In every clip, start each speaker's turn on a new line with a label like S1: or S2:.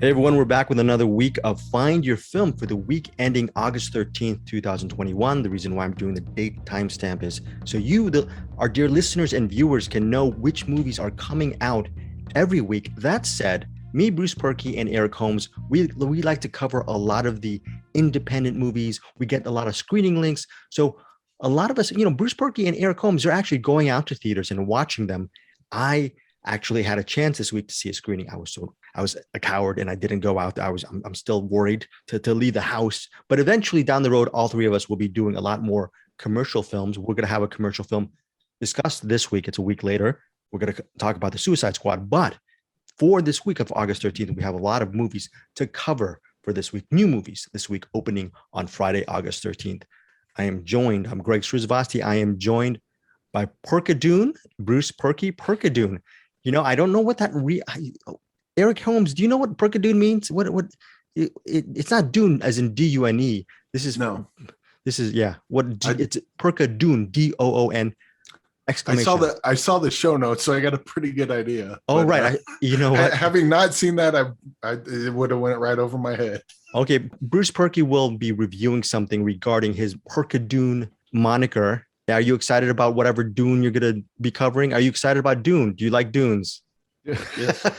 S1: Hey everyone, we're back with another week of Find Your Film for the week ending August 13th, 2021. The reason why I'm doing the date timestamp is so our dear listeners and viewers, can know which movies are coming out every week. That said, me, Bruce Perky, and Eric Holmes, we like to cover a lot of the independent movies. We get a lot of screening links. So a lot of us, Bruce Perky and Eric Holmes are actually going out to theaters and watching them. I actually had a chance this week to see a screening. I was a coward and I didn't go out. I'm still worried to leave the house. But eventually down the road, all three of us will be doing a lot more commercial films. We're going to have a commercial film discussed this week. It's a week later. We're going to talk about the Suicide Squad. But for this week of August 13th, we have a lot of movies to cover for this week. New movies this week opening on Friday, August 13th. I'm Greg Srizvasti. I am joined by Perkadoon, Bruce Perky. Perkadoon. I don't know what that Eric Holmes, do you know what Perkadoon means? It's not Dune as in D-U-N-E. It's Perkadoon, D-O-O-N exclamation.
S2: I saw the show notes, so I got a pretty good idea.
S1: Oh, but, right.
S2: Having not seen that, it would have went right over my head.
S1: Okay, Bruce Perky will be reviewing something regarding his Perkadoon moniker. Are you excited about whatever Dune you're going to be covering? Are you excited about Dune? Do you like Dunes?
S3: Yes.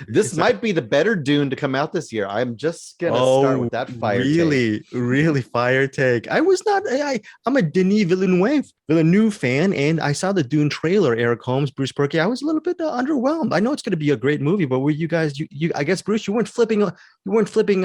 S3: This might be the better Dune to come out this year. I'm just gonna start with that fire take.
S1: Really fire take. I'm a Denis Villeneuve fan, and I saw the Dune trailer. Eric Holmes, Bruce Perky. I was a little bit underwhelmed. I know it's going to be a great movie, but were you guys? You I guess, Bruce, you weren't flipping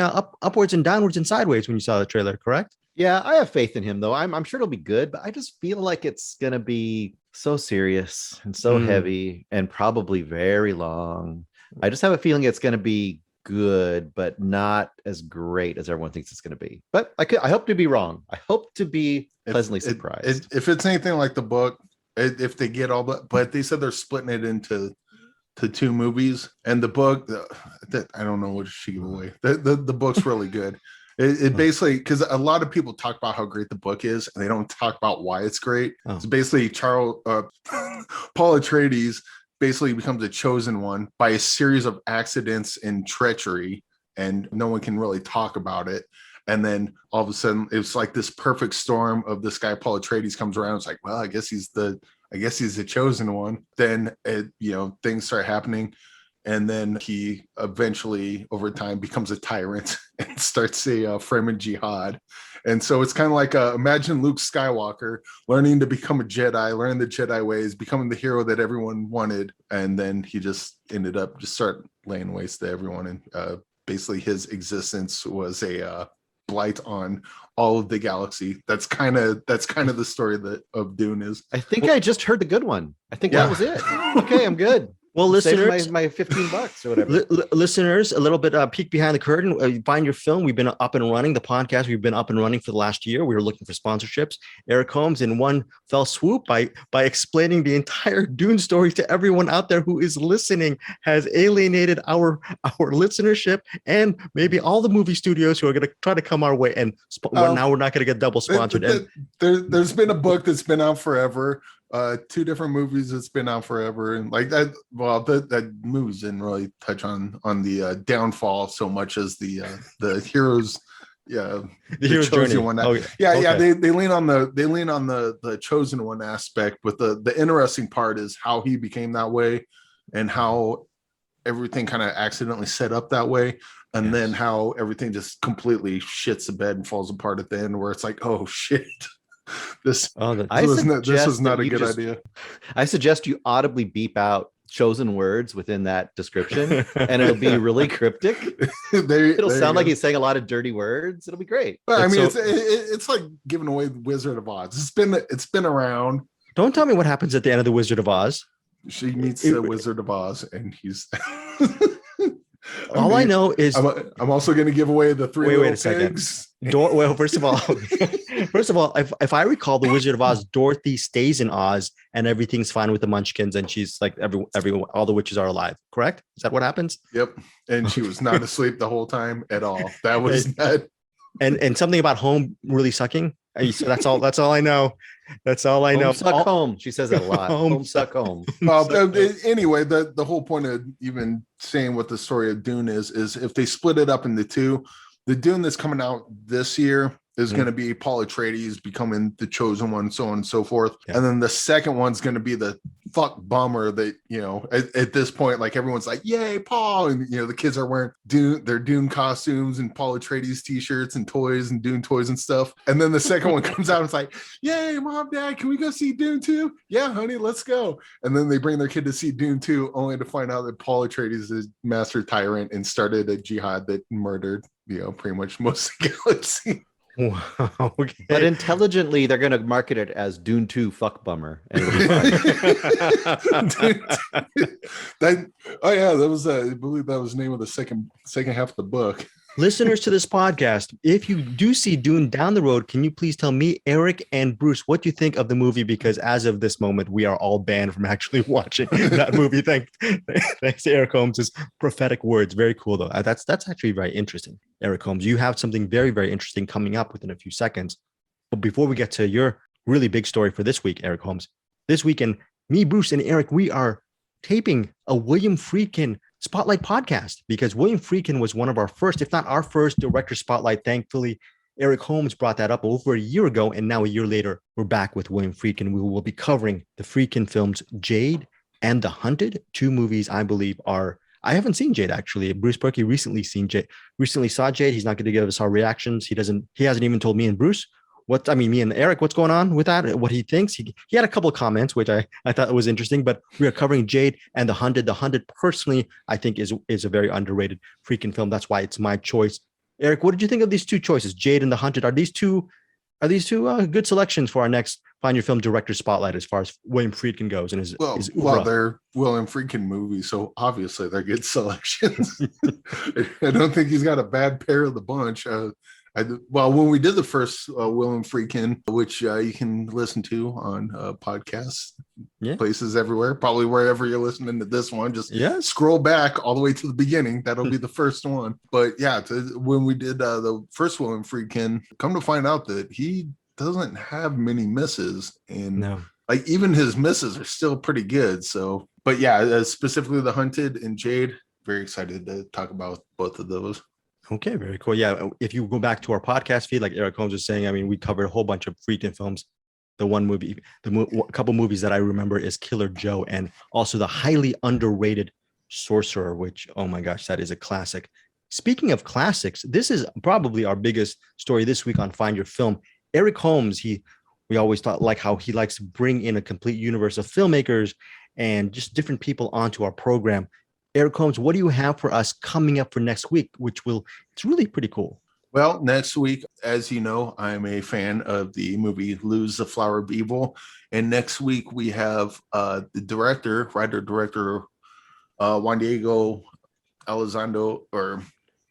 S1: upwards and downwards and sideways when you saw the trailer, correct?
S3: Yeah, I have faith in him though. I'm sure it'll be good, but I just feel like it's gonna be so serious and so heavy and probably very long. I just have a feeling it's gonna be good, but not as great as everyone thinks it's gonna be. But I hope to be wrong. I hope to be pleasantly surprised.
S2: If it's anything like the book, if they get all that, but they said they're splitting it into two movies, and the book, I don't know what she gave away. The book's really good. It basically, because a lot of people talk about how great the book is, and they don't talk about why it's great. Oh. So basically, Paul Atreides basically becomes a chosen one by a series of accidents and treachery, and no one can really talk about it. And then all of a sudden, it's like this perfect storm of this guy Paul Atreides comes around. It's like, well, I guess he's the chosen one. Then things start happening. And then he eventually, over time, becomes a tyrant and starts framing jihad. And so it's kind of like, imagine Luke Skywalker learning to become a Jedi, learning the Jedi ways, becoming the hero that everyone wanted. And then he just ended up start laying waste to everyone. And basically his existence was a blight on all of the galaxy. That's kind of the story of Dune is.
S3: I think I just heard the good one. I think that was it. Okay, I'm good.
S1: Well, listeners,
S3: my $15 or whatever.
S1: Listeners, a little bit peek behind the curtain. Find Your Film. We've been up and running. The podcast, we've been up and running for the last year. We were looking for sponsorships. Eric Holmes, in one fell swoop, by explaining the entire Dune story to everyone out there who is listening, has alienated our listenership and maybe all the movie studios who are going to try to come our way. And now we're not going to get double sponsored.
S2: There's been a book that's been out forever. Two different movies that's been out forever, and like that. Well, that movies didn't really touch on the downfall so much as the heroes. Yeah,
S1: the hero's journey.
S2: One. They lean on the chosen one aspect, but the interesting part is how he became that way, and how everything kind of accidentally set up that way, and then how everything just completely shits the bed and falls apart at the end, where it's like, oh shit. This was not a good idea.
S3: I suggest you audibly beep out chosen words within that description, and it'll be really cryptic. It'll sound like he's saying a lot of dirty words. It'll be great.
S2: But, it's like giving away the Wizard of Oz. It's been around.
S1: Don't tell me what happens at the end of the Wizard of Oz.
S2: She meets the Wizard of Oz, and he's.
S1: I know is
S2: I'm also going to give away the three little pigs.
S1: First of all, if I recall, the Wizard of Oz, Dorothy stays in Oz and everything's fine with the Munchkins, and she's like everyone, all the witches are alive. Correct? Is that what happens?
S2: Yep. And she was not asleep the whole time at all. That was not.
S1: And something about home really sucking. So that's all I know. That's all I know.
S3: Home suck home. She says that a lot. Home suck home.
S2: Well, anyway, the whole point of even saying what the story of Dune is if they split it up into two, the Dune that's coming out this year is going to be Paul Atreides becoming the chosen one, so on and so forth. Yeah. And then the second one's going to be the fuck bummer that, you know, at this point, like everyone's like, yay, Paul. And, you know, the kids are wearing their Dune costumes and Paul Atreides t-shirts and toys and Dune toys and stuff. And then the second one comes out and it's like, yay, Mom, Dad, can we go see Dune 2? Yeah, honey, let's go. And then they bring their kid to see Dune 2 only to find out that Paul Atreides is master tyrant and started a jihad that murdered, you know, pretty much most of the galaxy.
S1: Wow, okay.
S3: But intelligently, they're going to market it as Dune 2 fuck bummer. And it'll be fine.
S2: That was I believe that was the name of the second half of the book.
S1: Listeners to this podcast, if you do see Dune down the road, can you please tell me, Eric, and Bruce what you think of the movie? Because as of this moment, we are all banned from actually watching that movie. Thanks to Eric Holmes' prophetic words. Very cool, though. That's actually very interesting. Eric Holmes, you have something very, very interesting coming up within a few seconds. But before we get to your really big story for this week, Eric Holmes, this weekend, me, Bruce, and Eric, we are taping a William Friedkin Spotlight podcast, because William Friedkin was one of our first, if not our first, director spotlight. Thankfully, Eric Holmes brought that up over a year ago, and now a year later, we're back with William Friedkin. We will be covering the Friedkin films Jade and The Hunted, two movies I believe are. I haven't seen Jade actually. Bruce Berkey recently saw Jade. He's not going to give us our reactions. He hasn't even told me and Bruce me and Eric, what's going on with that? What he thinks. He had a couple of comments, which I thought was interesting, but we are covering Jade and The Hunted. The Hunted, personally, I think is a very underrated Friedkin film. That's why it's my choice. Eric, what did you think of these two choices, Jade and The Hunted? Are these two good selections for our next Find Your Film Director Spotlight as far as William Friedkin goes? And
S2: they're William Friedkin movies, so obviously they're good selections. I don't think he's got a bad pair of the bunch. When we did the first William Friedkin, which you can listen to on podcasts, places everywhere, probably wherever you're listening to this one, just scroll back all the way to the beginning. That'll be the first one. But when we did the first William Friedkin, come to find out that he doesn't have many misses, and like even his misses are still pretty good. So, but specifically The Hunted and Jade, very excited to talk about both of those.
S1: Okay, very cool. Yeah, if you go back to our podcast feed, like Eric Holmes was saying, I mean, we covered a whole bunch of Friedkin films. The one movie, a couple movies that I remember is Killer Joe, and also the highly underrated Sorcerer, which, oh my gosh, that is a classic. Speaking of classics, this is probably our biggest story this week on Find Your Film. Eric Holmes, we always thought like how he likes to bring in a complete universe of filmmakers and just different people onto our program. Eric Holmes, what do you have for us coming up for next week, it's really pretty cool.
S2: Well, next week, as you know, I'm a fan of the movie Lose the Flower of Evil. And next week we have the writer-director, Juan Diego Elizondo, or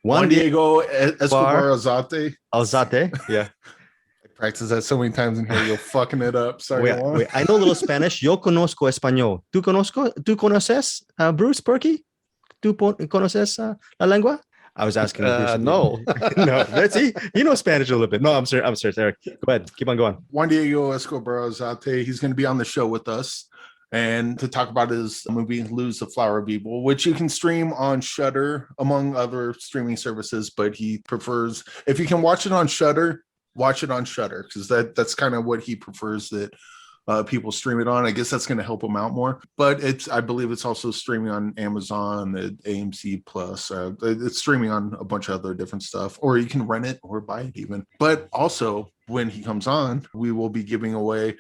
S2: Juan Diego Escobar Alzate.
S1: Alzate, yeah.
S2: I practiced that so many times in here, you're fucking it up. Sorry.
S1: Wait, I know a little Spanish. Yo conozco español. ¿Tú conoces Bruce Berkey? ¿Tú conoces la lengua? I was asking.
S3: No.
S1: No. Let's see. You know Spanish a little bit. No, I'm serious, Eric. Go ahead. Keep on going.
S2: Juan Diego Escobar Alzate, he's going to be on the show with us and to talk about his movie Lose the Flower of Evil, which you can stream on Shudder, among other streaming services. But he prefers, if you can watch it on Shudder, watch it on Shudder, because that's kind of what he prefers that people stream it on. I guess that's going to help him out more. But I believe it's also streaming on Amazon, AMC Plus. It's streaming on a bunch of other different stuff, or you can rent it or buy it even. But also, when he comes on, we will be giving away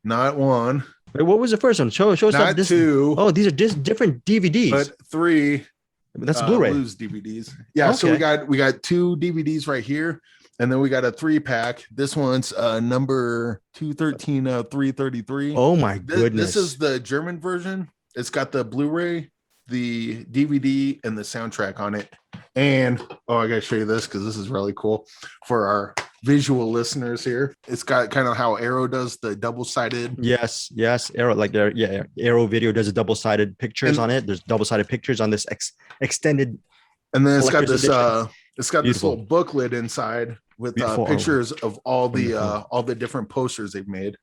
S2: not one.
S1: Wait, what was the first one? Show us
S2: not two.
S1: Oh, these are different DVDs.
S2: But three.
S1: That's Blu-ray.
S2: Blues DVDs. Yeah. Okay. So we got two DVDs right here. And then we got a 3-pack. This one's number 213 333.
S1: Oh my goodness.
S2: This is the German version. It's got the Blu-ray, the DVD, and the soundtrack on it. And I gotta show you this because this is really cool for our visual listeners here. It's got kind of how Arrow does the double-sided.
S1: Yes. Arrow, Arrow Video does a double-sided pictures on it. There's double-sided pictures on this extended.
S2: And then it's got this It's got
S1: Beautiful.
S2: this little booklet inside with
S1: Beautiful
S2: pictures of all
S1: Wonderful.
S2: the different posters they've made.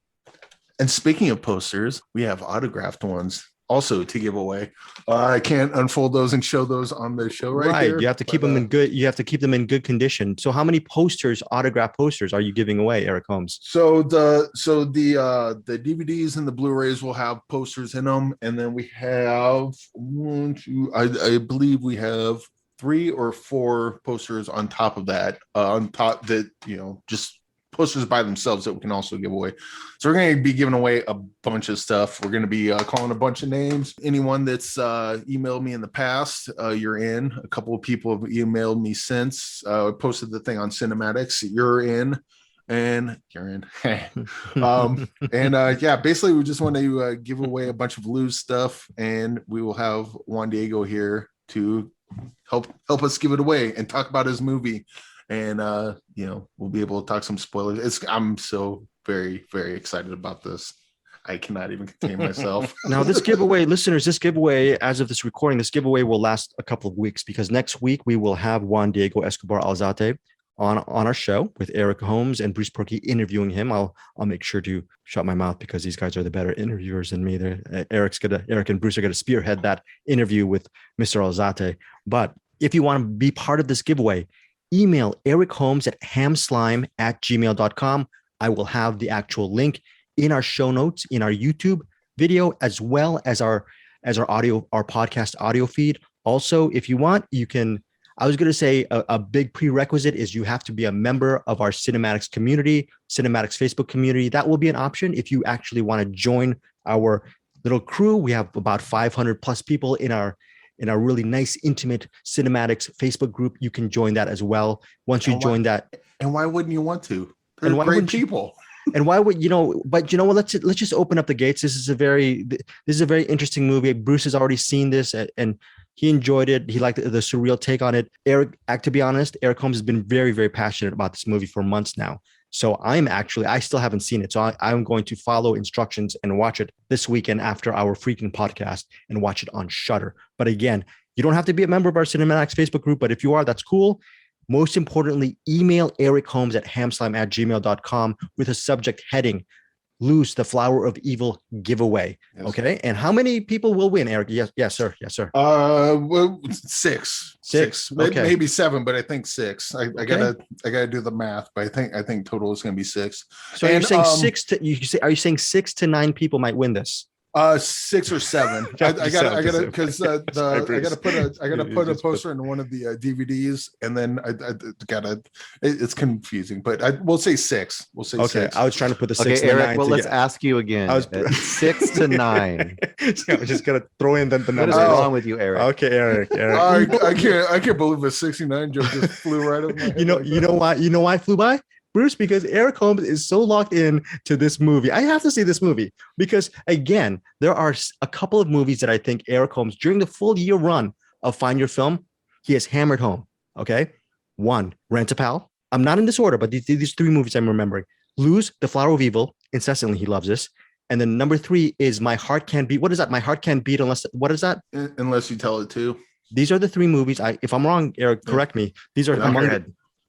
S2: And speaking of posters, we have autographed ones also to give away. I can't unfold those and show those on the show right here.
S1: You have to keep them in good. You have to keep them in good condition. So, how many posters, autograph posters, are you giving away, Eric Holmes?
S2: So the DVDs and the Blu-rays will have posters in them, and then we have one, two, I believe we have 3 or 4 posters on top of that. On top that just posters by themselves that we can also give away. So we're going to be giving away a bunch of stuff. We're going to be calling a bunch of names. Anyone that's emailed me in the past, you're in. A couple of people have emailed me since. I posted the thing on Cinematics. You're in. And you're in. Basically we just want to give away a bunch of loose stuff, and we will have Juan Diego here to help us give it away and talk about his movie. And we'll be able to talk some spoilers. I'm so very, very excited about this. I cannot even contain myself.
S1: Now, this giveaway, listeners, this giveaway, as of this recording, this giveaway will last a couple of weeks, because next week we will have Juan Diego Escobar Alzate on our show with Eric Holmes and Bruce Perky interviewing him. I'll make sure to shut my mouth, because these guys are the better interviewers than me. Eric and Bruce are gonna spearhead that interview with Mr. Alzate. But if you want to be part of this giveaway, email Eric Holmes at hamslime@gmail.com. I will have the actual link in our show notes, in our YouTube video, as well as our podcast audio feed. Also, if you want, you can. I was going to say a big prerequisite is you have to be a member of our Cinematics community, Cinematics Facebook community. That will be an option if you actually want to join our little crew. We have about 500 plus people in our really nice, intimate Cinematics Facebook group. You can join that as well. Once you join that.
S2: And why wouldn't you want to? They're
S1: and why
S2: great people.
S1: And why would but you know what, let's just open up the gates. This is a very interesting movie. Bruce has already seen this and he enjoyed it. He liked the surreal take on it. Eric, to be honest, Eric Holmes has been very, very passionate about this movie for months now. So I still haven't seen it. So I'm going to follow instructions and watch it this weekend after our freaking podcast and watch it on Shudder. But again, you don't have to be a member of our Cinematics Facebook group, but if you are, that's cool. Most importantly, email Eric Holmes at hamslime@gmail.com with a subject heading, Loose the Flower of Evil giveaway. Yes. Okay. And how many people will win, Eric? Yes, sir.
S2: Well, six.
S1: Okay.
S2: Maybe 7, but I think 6. I gotta do the math, but I think total is gonna be 6.
S1: So you're saying are you saying 6 to 9 people might win this? 6
S2: or 7. I gotta put a poster in one of the DVDs, and then it's confusing, but we'll say 6. We'll say 6.
S1: I was trying to put the 6
S3: and Eric, 9. Well, let's ask you again. 6 to 9.
S1: I was just gonna throw in the number.
S3: What is wrong with you, Eric?
S1: Okay, Eric.
S2: I can't believe a 69 joke just flew right over my head.
S1: You know why it flew by? Bruce, because Eric Holmes is so locked in to this movie. I have to see this movie because, again, there are a couple of movies that I think Eric Holmes, during the full year run of Find Your Film, he has hammered home. Okay. 1, Rent-A-Pal. I'm not in this order, but these 3 movies I'm remembering. Lose, The Flower of Evil. Incessantly, he loves this. And then number 3 is My Heart Can't Beat. What is that? My Heart Can't Beat what is that?
S2: Unless you tell it to.
S1: These are the 3 movies. If I'm wrong, Eric, correct me. These are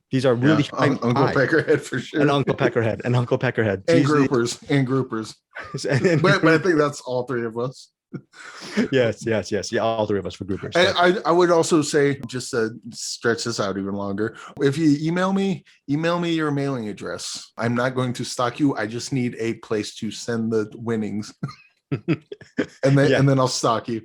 S1: These are really
S2: Uncle Peckerhead for sure.
S1: And Uncle Peckerhead.
S2: And groupers. But I think that's all 3 of us.
S1: Yes. Yeah, all 3 of us for groupers.
S2: And I would also say, just to stretch this out even longer, if you email me your mailing address. I'm not going to stalk you. I just need a place to send the winnings. and then I'll stalk you.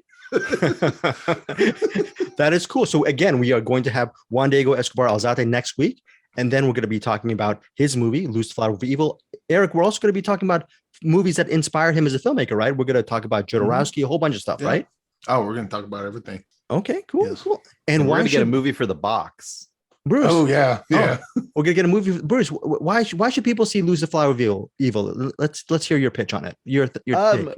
S1: That is cool. So again, we are going to have Juan Diego Escobar Alzate next week, and then we're going to be talking about his movie, Loose the Flower of Evil. Eric, we're also going to be talking about movies that inspired him as a filmmaker, right? We're going to talk about Jodorowsky, a whole bunch of stuff, right?
S2: Oh, we're going to talk about everything.
S1: Okay, cool,
S2: yes.
S1: Cool. And
S3: why get a movie for the box?
S1: Bruce.
S2: Oh yeah.
S1: We're gonna get a movie. Bruce, why should people see Lose the Flower of Evil? Let's hear your pitch on it. Your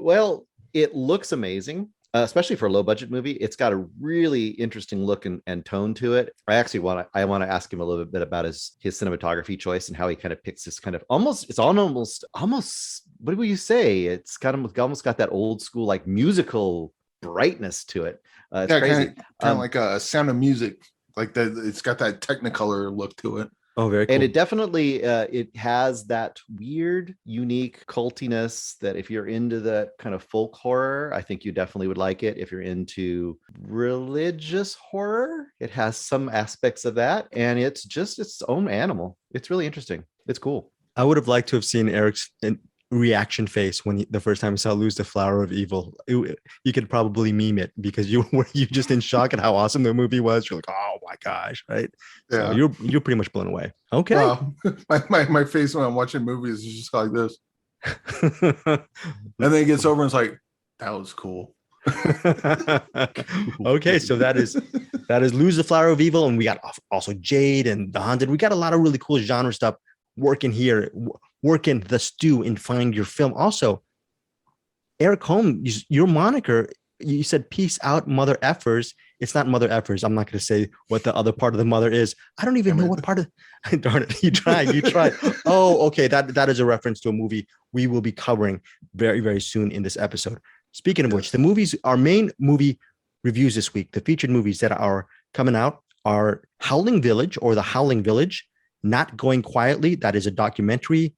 S3: well, it looks amazing. Especially for a low budget movie, it's got a really interesting look and tone to it. I actually want to ask him a little bit about his cinematography choice and how he kind of picks this kind of almost what would you say? It's kind of almost got that old school like musical brightness to it. It's crazy.
S2: Kind of like a Sound of Music Like that, it's got that Technicolor look to it.
S1: Oh, very cool.
S3: And it definitely it has that weird, unique cultiness that if you're into that kind of folk horror, I think you definitely would like it. If you're into religious horror, it has some aspects of that, and it's just its own animal. It's really interesting. It's cool.
S1: I would have liked to have seen Eric's reaction face when the first time he saw Lose the Flower of Evil. You could probably meme it because you were just in shock at how awesome the movie was. You're like, oh my gosh, right?
S2: Yeah.
S1: So you're pretty much blown away. Okay.
S2: My face when I'm watching movies is just like this. And then it gets over and it's like, that was cool.
S1: Okay, so that is Lose the Flower of Evil, and we got also Jade and The Haunted. We got a lot of really cool genre stuff working here, working the stew and find your film. Also, Eric Holmes, your moniker, you said peace out, mother effers. It's not mother effers. I'm not going to say what the other part of the mother is. I don't even know what part of darn it. You tried. Oh, okay. That is a reference to a movie we will be covering very, very soon in this episode. Speaking of which, the movies, our main movie reviews this week, the featured movies that are coming out are Howling Village, or The Howling Village, Not Going Quietly. That is a documentary,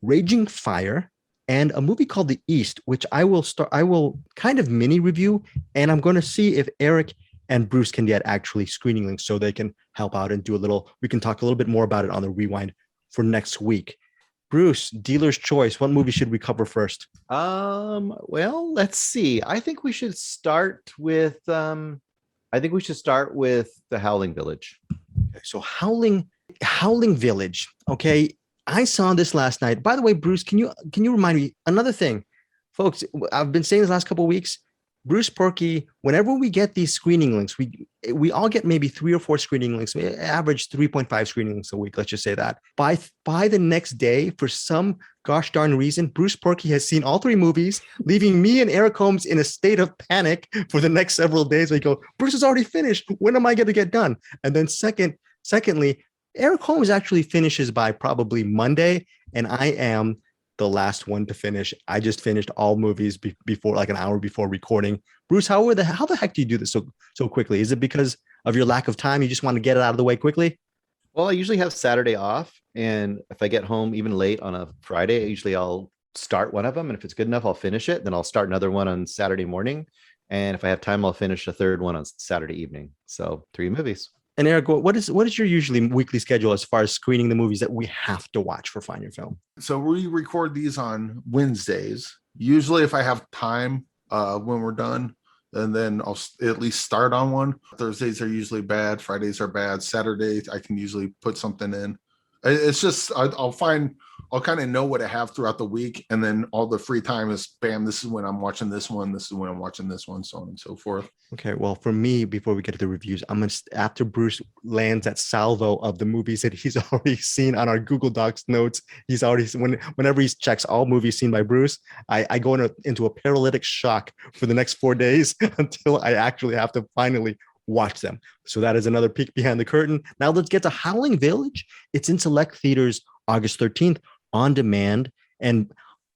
S1: Raging Fire, and a movie called The East, which I will kind of mini review, and I'm going to see if Eric and Bruce can get actually screening links so they can help out and we can talk a little bit more about it on the rewind for next week. Bruce, dealer's choice. What movie should we cover first?
S3: Well, let's see. I think we should start with The Howling Village.
S1: Okay, so Howling Village. Okay. I saw this last night. By the way, Bruce, can you remind me another thing? Folks, I've been saying this last couple of weeks. Bruce Perky, whenever we get these screening links, we all get maybe 3 or 4 screening links. We average 3.5 screening links a week. Let's just say that. By the next day, for some gosh darn reason, Bruce Perky has seen all 3 movies, leaving me and Eric Holmes in a state of panic for the next several days. We go, Bruce is already finished. When am I going to get done? And then secondly, Eric Holmes actually finishes by probably Monday, and I am the last one to finish. I just finished all movies before, like an hour before recording. Bruce, how the heck do you do this so quickly? Is it because of your lack of time? You just want to get it out of the way quickly?
S3: Well, I usually have Saturday off, and if I get home even late on a Friday, usually I'll start one of them, and if it's good enough, I'll finish it. Then I'll start another one on Saturday morning, and if I have time, I'll finish a third one on Saturday evening. So 3 movies.
S1: And Eric, what is your usually weekly schedule as far as screening the movies that we have to watch for Find Your Film?
S2: So we record these on Wednesdays. Usually if I have time when we're done, and then I'll at least start on one. Thursdays are usually bad. Fridays are bad. Saturdays, I can usually put something in. It's just, I'll kind of know what I have throughout the week. And then all the free time is, bam, this is when I'm watching this one. This is when I'm watching this one, so on and so forth.
S1: Okay, well, for me, before we get to the reviews, I'm going to, after Bruce lands that salvo of the movies that he's already seen on our Google Docs notes, he's already, whenever he checks all movies seen by Bruce, I go into a paralytic shock for the next 4 days until I actually have to finally watch them. So that is another peek behind the curtain. Now let's get to Howling Village. It's in select theaters August 13th, on demand, and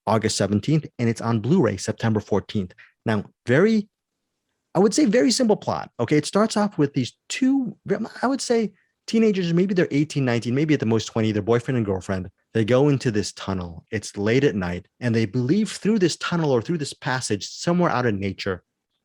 S1: August 17th, and it's on Blu-ray September 14th. Now, I would say very simple plot. Okay, it starts off with these 2, I would say teenagers, maybe they're 18, 19, maybe at the most 20, their boyfriend and girlfriend. They go into this tunnel. It's late at night, and they believe through this tunnel or through this passage somewhere out in nature,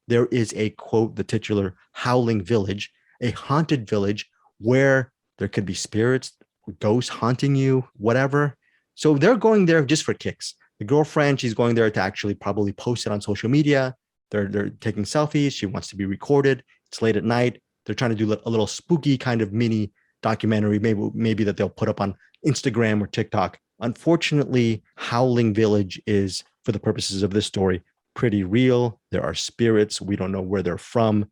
S1: there is a, quote, the titular Howling Village, a haunted village where there could be spirits, ghosts haunting you, whatever. So they're going there just for kicks. The girlfriend, she's going there to actually probably post it on social media. They're taking selfies. She wants to be recorded. It's late at night. They're trying to do a little spooky kind of mini documentary, maybe that they'll put up on Instagram or TikTok. Unfortunately, Howling Village is, for the purposes of this story, pretty real. There are spirits. We don't know where they're from.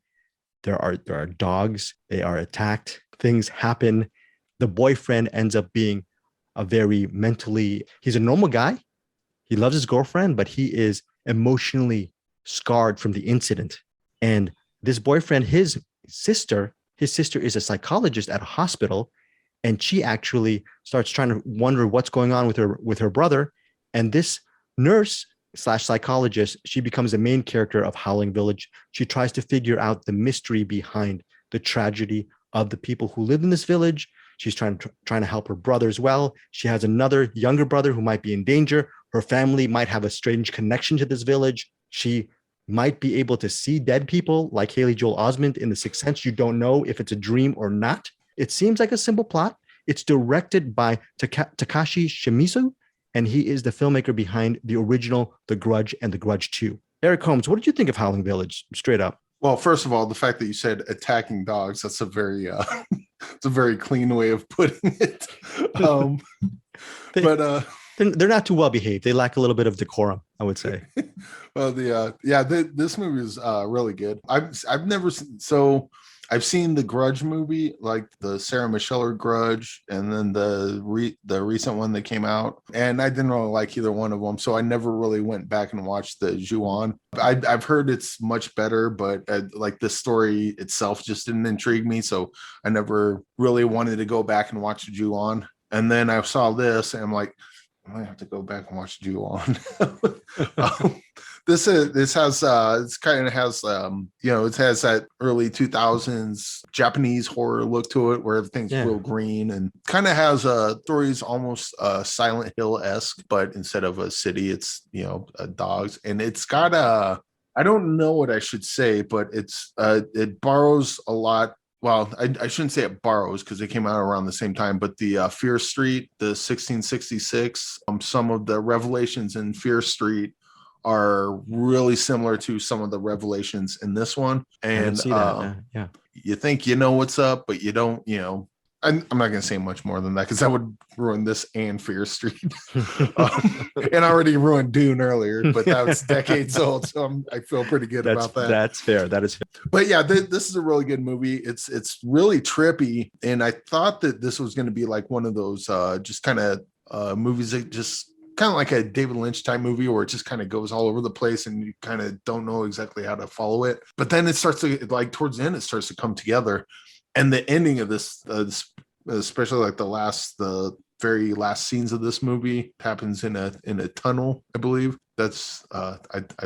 S1: There are dogs. They are attacked. Things happen. The boyfriend ends up being he's a normal guy. He loves his girlfriend, but he is emotionally scarred from the incident. And this boyfriend, his sister is a psychologist at a hospital, and she actually starts trying to wonder what's going on with her brother. And this nurse / psychologist, she becomes the main character of Howling Village. She tries to figure out the mystery behind the tragedy of the people who live in this village. She's trying to help her brother as well. She has another younger brother who might be in danger. Her family might have a strange connection to this village. She might be able to see dead people like Haley Joel Osment in The Sixth Sense. You don't know if it's a dream or not. It seems like a simple plot. It's directed by Takashi Shimizu, and he is the filmmaker behind the original The Grudge and The Grudge 2. Eric Holmes, what did you think of Howling Village? Straight up.
S2: Well, first of all, the fact that you said attacking dogs, that's a very it's a very clean way of putting it.
S1: They're not too well behaved. They lack a little bit of decorum, I would say.
S2: Well, this movie is really good. I've never seen, so I've seen the Grudge movie, like the Sarah Michelle Grudge, and then the recent one that came out, and I didn't really like either one of them, so I never really went back and watched the Ju-on. I've heard it's much better, but like the story itself just didn't intrigue me, so I never really wanted to go back and watch Ju-on. And then I saw this, and I'm like, I might have to go back and watch Ju-on. It has that early 2000s Japanese horror look to it, where everything's real green, and kind of has stories almost Silent Hill-esque, but instead of a city, it's dogs, and it's got I don't know what I should say, but it borrows a lot. Well, I shouldn't say it borrows because they came out around the same time, but the Fear Street, the 1666, some of the revelations in Fear Street are really similar to some of the revelations in this one. And you think you know what's up, but you don't, I'm not going to say much more than that because that would ruin this and Fear Street. And I already ruined Dune earlier, but that was decades old, so I feel pretty good about that.
S1: That's fair. That is fair.
S2: But yeah, this is a really good movie. It's really trippy, and I thought that this was going to be like one of those just kind of movies that just kind of like a David Lynch type movie where it just kind of goes all over the place and you kind of don't know exactly how to follow it. But then it starts to, like, towards the end, it starts to come together. And the ending of this, especially like the very last scenes of this movie, happens in a tunnel, I believe. That's I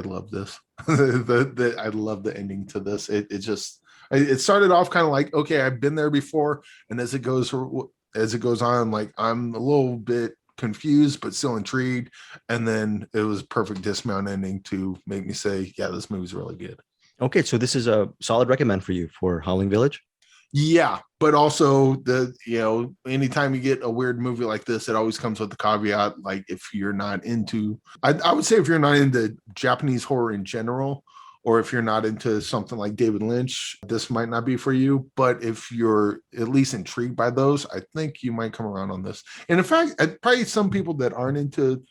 S2: love this. I love the ending to this. It started off kind of like, okay, I've been there before, and as it goes on, like, I'm a little bit confused but still intrigued, and then it was perfect dismount ending to make me say, yeah, this movie's really good.
S1: Okay, so this is a solid recommend for you for Howling Village.
S2: Yeah, but also anytime you get a weird movie like this, it always comes with the caveat, like, if you're not into, I would say if you're not into Japanese horror in general, or if you're not into something like David Lynch, this might not be for you. But if you're at least intrigued by those, I think you might come around on this. And in fact, probably some people that aren't into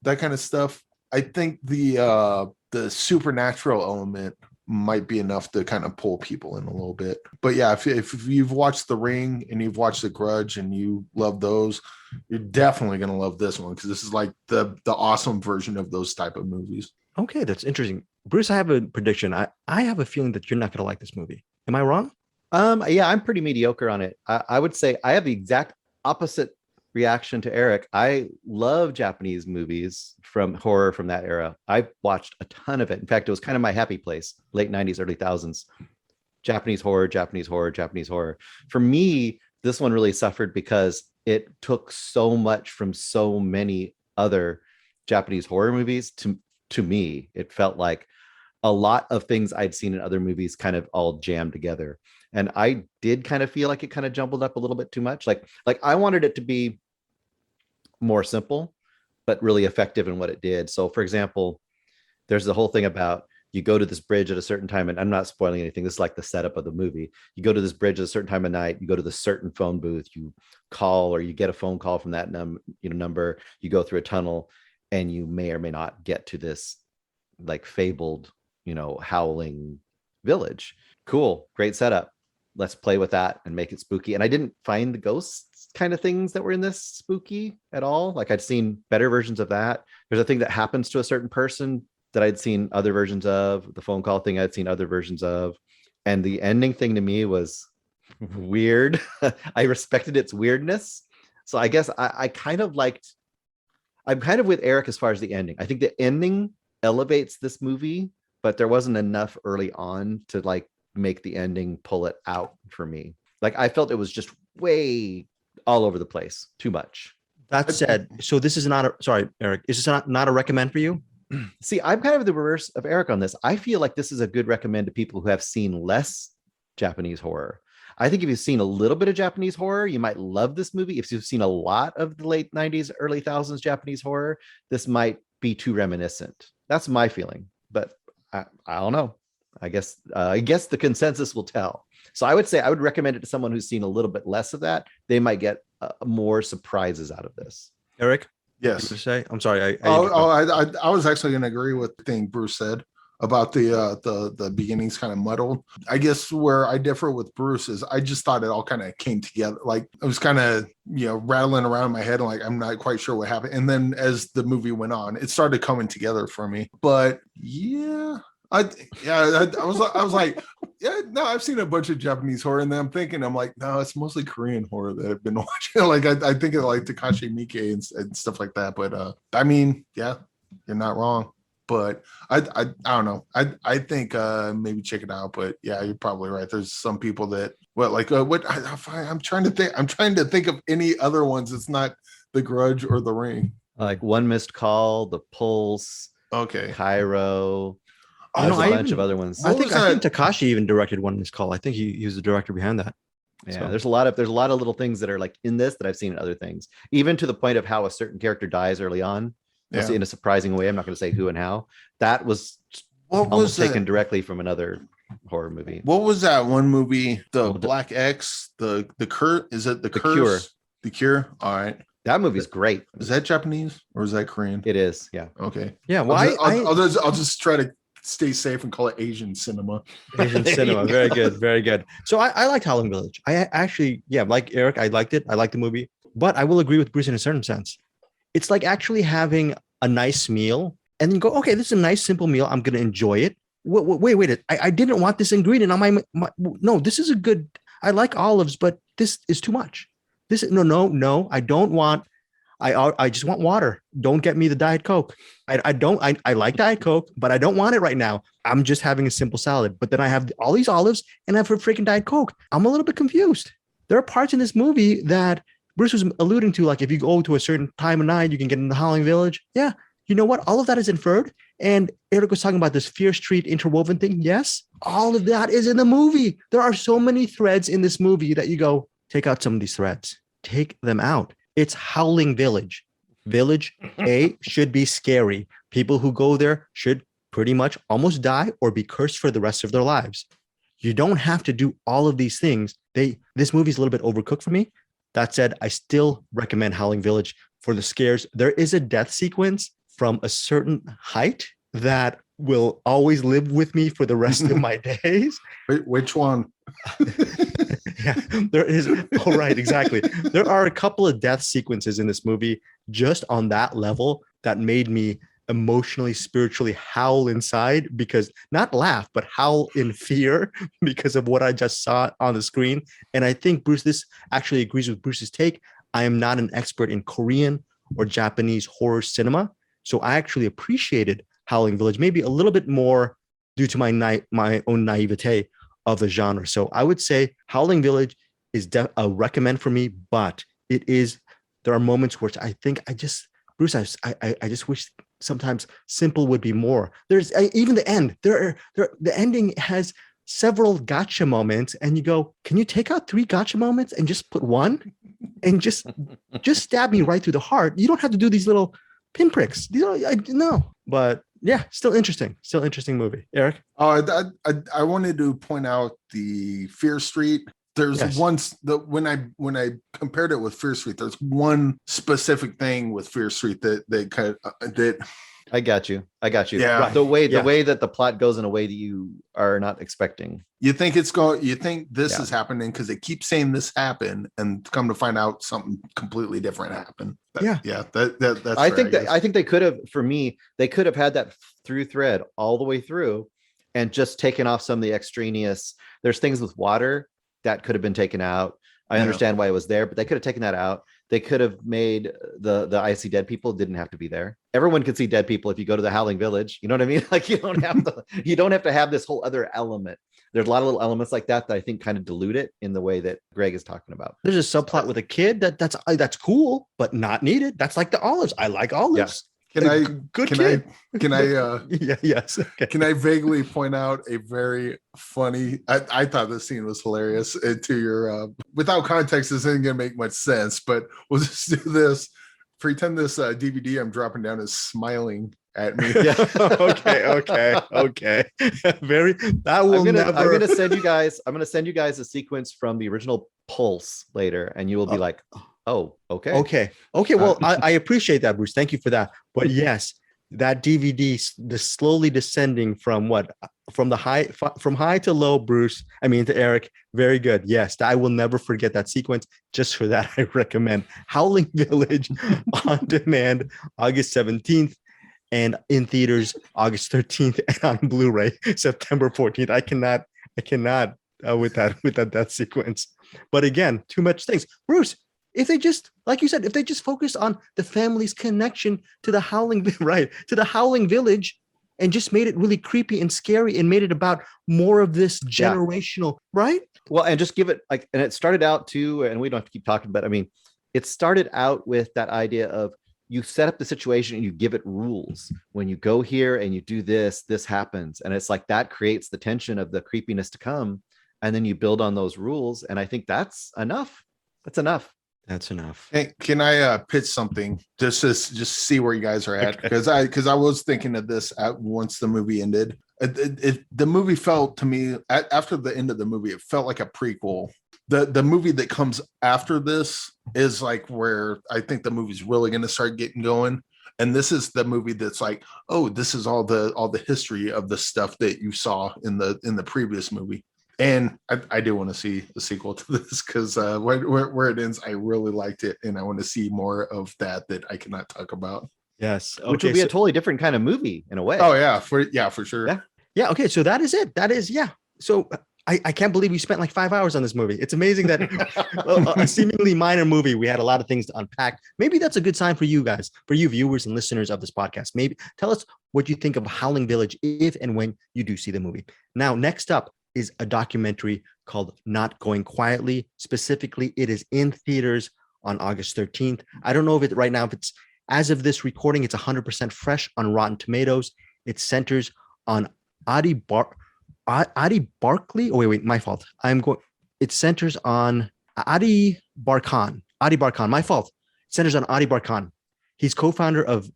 S2: that kind of stuff, I think the supernatural element might be enough to kind of pull people in a little bit. But yeah, if you've watched The Ring and you've watched The Grudge and you love those, you're definitely going to love this one, because this is like the awesome version of those type of movies.
S1: Okay, that's interesting. Bruce, I have a prediction. I have a feeling that you're not going to like this movie. Am I wrong?
S3: Yeah, I'm pretty mediocre on it. I would say I have the exact opposite reaction to Eric. I love Japanese movies from horror from that era. I've watched a ton of it. In fact, it was kind of my happy place, late 90s, early 2000s. Japanese horror, Japanese horror, Japanese horror. For me, this one really suffered because it took so much from so many other Japanese horror movies. To me, it felt like a lot of things I'd seen in other movies kind of all jammed together. And I did kind of feel like it kind of jumbled up a little bit too much. Like I wanted it to be more simple, but really effective in what it did. So, for example, there's the whole thing about you go to this bridge at a certain time, and I'm not spoiling anything. This is like the setup of the movie. You go to this bridge at a certain time of night, you go to the certain phone booth, you call, or you get a phone call from that number, you go through a tunnel, and you may or may not get to this like fabled, Howling Village. Cool. Great setup. Let's play with that and make it spooky. And I didn't find the ghosts kind of things that were in this spooky at all. Like, I'd seen better versions of that. There's a thing that happens to a certain person that I'd seen other versions of. The phone call thing I'd seen other versions of. And the ending thing to me was weird. I respected its weirdness. So I guess I'm kind of with Eric as far as the ending. I think the ending elevates this movie, but there wasn't enough early on to like make the ending pull it out for me. Like I felt it was just way all over the place, too much.
S1: That said, so this is not a sorry, Eric. Is this not a recommend for you?
S3: See, I'm kind of the reverse of Eric on this. I feel like this is a good recommend to people who have seen less Japanese horror. I think if you've seen a little bit of Japanese horror, you might love this movie. If you've seen a lot of the late 90s, early thousands Japanese horror, this might be too reminiscent. That's my feeling, but I don't know. I guess the consensus will tell. So I would say I would recommend it to someone who's seen a little bit less of that. They might get more surprises out of this.
S1: Eric?
S2: Yes.
S1: To say? I'm sorry.
S2: I was actually going to agree with the thing Bruce said about the beginnings kind of muddled. I guess where I differ with Bruce is I just thought it all kind of came together. Like I was kind of, rattling around in my head and like, I'm not quite sure what happened. And then as the movie went on, it started coming together for me. But yeah, I was like, yeah, no, I've seen a bunch of Japanese horror, and then I'm like, no, it's mostly Korean horror that I've been watching. Like I think of like Takashi Miike and stuff like that. But I mean, yeah, you're not wrong. But I don't know. I think maybe check it out. But yeah, you're probably right. There's some people that I'm trying to think of any other ones. It's not The Grudge or The Ring.
S3: Like One Missed Call, The Pulse,
S2: Okay,
S3: Cairo. There's a bunch of other ones.
S1: I think Takashi even directed One Missed Call. I think he was the director behind that.
S3: Yeah,
S1: So.
S3: there's a lot of little things that are like in this that I've seen in other things, even to the point of how a certain character dies early on, in a surprising way. I'm not going to say who and how. That was almost taken directly from another horror movie.
S2: What was that one movie? The Black X, the Curse? Is it the Curse?
S3: Cure.
S2: The Cure. All right.
S3: That movie's great.
S2: Is that Japanese or is that Korean?
S3: It is. Yeah.
S2: Okay.
S1: Yeah. Well,
S2: I'll just try to stay safe and call it Asian cinema.
S1: Asian cinema. Very good. Very good. So I liked Howling Village. I actually, like Eric, I liked it. I liked the movie, but I will agree with Bruce in a certain sense. It's like actually having a nice meal and then you go, okay, this is a nice, simple meal. I'm going to enjoy it. Wait. I didn't want this ingredient on my, no, this is a good, I like olives, but this is too much. No, I don't want, I just want water. Don't get me the Diet Coke. I like Diet Coke, but I don't want it right now. I'm just having a simple salad. But then I have all these olives and I have a freaking Diet Coke. I'm a little bit confused. There are parts in this movie that Bruce was alluding to, like if you go to a certain time of night, you can get in the Howling Village. Yeah. You know what? All of that is inferred. And Eric was talking about this Fear Street interwoven thing. Yes. All of that is in the movie. There are so many threads in this movie that you go, take out some of these threads. Take them out. It's Howling Village. Village A should be scary. People who go there should pretty much almost die or be cursed for the rest of their lives. You don't have to do all of these things. This movie is a little bit overcooked for me. That said, I still recommend Howling Village for the scares. There is a death sequence from a certain height that will always live with me for the rest of my days.
S2: Which one?
S1: Yeah, there is. Oh, right, exactly. There are a couple of death sequences in this movie just on that level that made me emotionally, spiritually howl inside, because not laugh, but howl in fear because of what I just saw on the screen. And I think this actually agrees with Bruce's take. I am not an expert in Korean or Japanese horror cinema, so I actually appreciated Howling Village maybe a little bit more due to my own naivete of the genre. So I would say Howling Village is a recommend for me, but there are moments where I think Bruce, I just wish sometimes simple would be more. There's even the end. The ending has several gotcha moments, and you go, can you take out 3 gotcha moments and just put one, and just stab me right through the heart? You don't have to do these little pinpricks. No, but yeah, still interesting movie. Eric?
S2: I wanted to point out the Fear Street. There's when I compared it with Fear Street, there's one specific thing with Fear Street that
S3: I got you.
S2: Yeah.
S3: Right. The way that the plot goes in a way that you are not expecting.
S2: You think this is happening because they keep saying this happened, and come to find out something completely different happened. That's
S3: I think they could have, for me, they could have had that through thread all the way through and just taken off some of the extraneous. There's things with water that could have been taken out. I understand why it was there, but they could have taken that out. They could have made the I see dead people didn't have to be there. Everyone can see dead people if you go to the Howling Village. You know what I mean? Like you don't have to have this whole other element. There's a lot of little elements like that I think kind of dilute it in the way that Greg is talking about.
S1: There's a subplot with a kid that's cool, but not needed. That's like the olives. I like olives.
S2: Can I
S1: good
S2: can
S1: kid. Yes. Okay.
S2: Can I vaguely point out a very funny? I thought this scene was hilarious. To your without context, this isn't gonna make much sense, but we'll just do this. Pretend this DVD I'm dropping down is smiling at me.
S1: Yeah. Okay. Very. That will never.
S3: I'm gonna send you guys. I'm gonna send you guys a sequence from the original Pulse later, and you will be like, "Oh, okay."
S1: Well, I appreciate that, Bruce. Thank you for that. But yes, that DVD, the slowly descending from high to low, Bruce. I mean to Eric. Very good. Yes, I will never forget that sequence. Just for that, I recommend Howling Village on demand, August 17th. And in theaters, August 13th, and on Blu-ray, September 14th. I cannot with that sequence. But again, too much things. Bruce, if they just, like you said, if they just focus on the family's connection to the Howling Village, and just made it really creepy and scary, and made it about more of this generational, right?
S3: Well, and just give it like, and it started out too, and we don't have to keep talking, but I mean, it started out with that idea of, you set up the situation and you give it rules. When you go here and you do this, this happens. And it's like that creates the tension of the creepiness to come. And then you build on those rules. And I think that's enough. That's enough.
S2: Hey, can I pitch something just see where you guys are at? Because I was thinking of this once the movie ended. The movie felt to me after the end of the movie, it felt like a prequel. The movie that comes after this is like where I think the movie's really going to start getting going. And this is the movie that's like, oh, this is all the history of the stuff that you saw in the previous movie. And I do want to see a sequel to this because where it ends, I really liked it, and I want to see more of that I cannot talk about.
S1: Yes,
S3: which would be a totally different kind of movie in a way.
S2: Oh yeah, for sure.
S1: Yeah. Okay, so that is it. So I can't believe we spent like 5 hours on this movie. It's amazing that a seemingly minor movie, we had a lot of things to unpack. Maybe that's a good sign for you guys, for you viewers and listeners of this podcast. Maybe tell us what you think of Howling Village if and when you do see the movie. Now, next up is a documentary called Not Going Quietly. Specifically, it is in theaters on August 13th. I don't know if it's, as of this recording, it's 100% fresh on Rotten Tomatoes. It centers on Adi Barkley. Oh, wait, my fault. It centers on Adi Barkan. My fault. It centers on Adi Barkan. He's co-founder of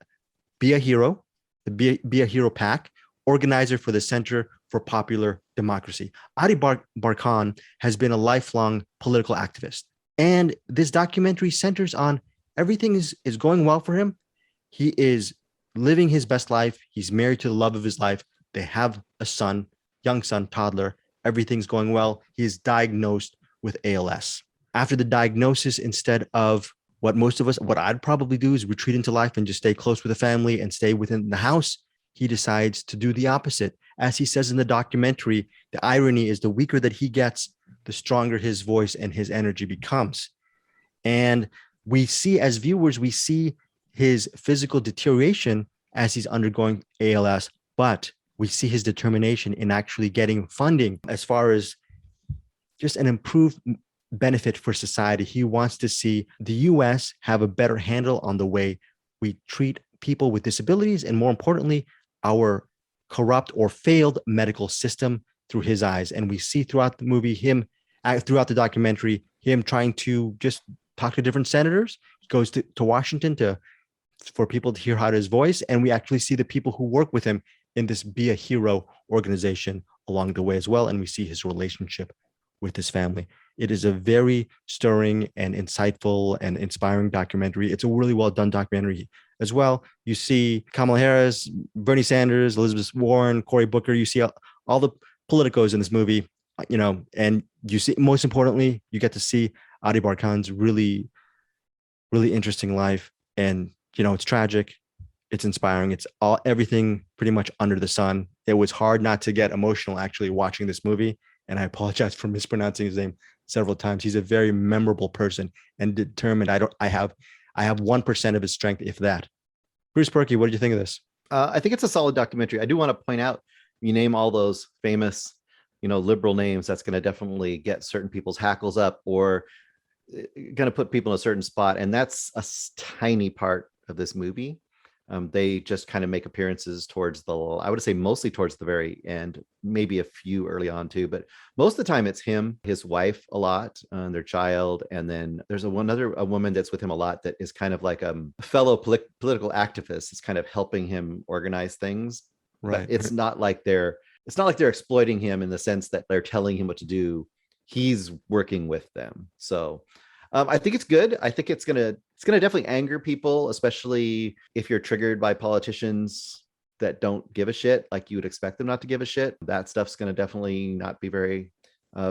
S1: Be a Hero, the Be a Hero PAC, organizer for the Center for Popular Democracy. Adi Barkan has been a lifelong political activist. And this documentary centers on everything is going well for him. He is living his best life. He's married to the love of his life. They have a son, young son, toddler. Everything's going well. He is diagnosed with ALS. After the diagnosis, instead of what I'd probably do is retreat into life and just stay close with the family and stay within the house, he decides to do the opposite. As he says in the documentary, the irony is the weaker that he gets, the stronger his voice and his energy becomes. And we see, as viewers, his physical deterioration as he's undergoing ALS, but we see his determination in actually getting funding as far as just an improved benefit for society. He wants to see the US have a better handle on the way we treat people with disabilities, and more importantly, our corrupt or failed medical system through his eyes. And we see throughout the movie, throughout the documentary, him trying to just talk to different senators. He goes to Washington for people to hear his voice. And we actually see the people who work with him in this Be a Hero organization along the way as well. And we see his relationship with his family. It is a very stirring and insightful and inspiring documentary. It's a really well done documentary as well. You see Kamala Harris, Bernie Sanders, Elizabeth Warren, Cory Booker. You see all the politicos in this movie, and you see, most importantly, you get to see Adi Barkan's really, really interesting life. And, it's tragic. It's inspiring. It's everything pretty much under the sun. It was hard not to get emotional actually watching this movie. And I apologize for mispronouncing his name. several times. He's a very memorable person and determined. I have 1% of his strength, if that. Bruce Perky, what did you think of this?
S3: I think it's a solid documentary. I do want to point out, you name all those famous, liberal names, that's going to definitely get certain people's hackles up or going to put people in a certain spot. And that's a tiny part of this movie. They just kind of make appearances towards I would say mostly towards the very end, maybe a few early on too, but most of the time it's him, his wife a lot, their child. And then there's a woman that's with him a lot that is kind of like a fellow political activist. It's kind of helping him organize things.
S1: Right.
S3: But it's not like they're exploiting him in the sense that they're telling him what to do. He's working with them. So I think it's good. I think it's gonna definitely anger people, especially if you're triggered by politicians that don't give a shit, like you would expect them not to give a shit. That stuff's gonna definitely not be very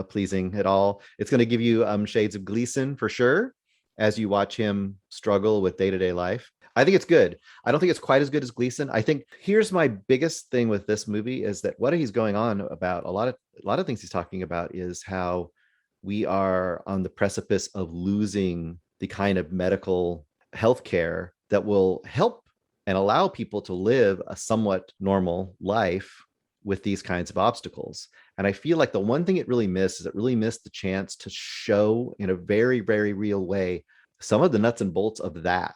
S3: pleasing at all. It's gonna give you shades of Gleason for sure as you watch him struggle with day-to-day life. I think it's good. I don't think it's quite as good as Gleason. I think here's my biggest thing with this movie is that what he's going on about, a lot of things he's talking about is how we are on the precipice of losing the kind of medical healthcare that will help and allow people to live a somewhat normal life with these kinds of obstacles. And I feel like the one thing it really missed is it really missed the chance to show in a very, very real way some of the nuts and bolts of that.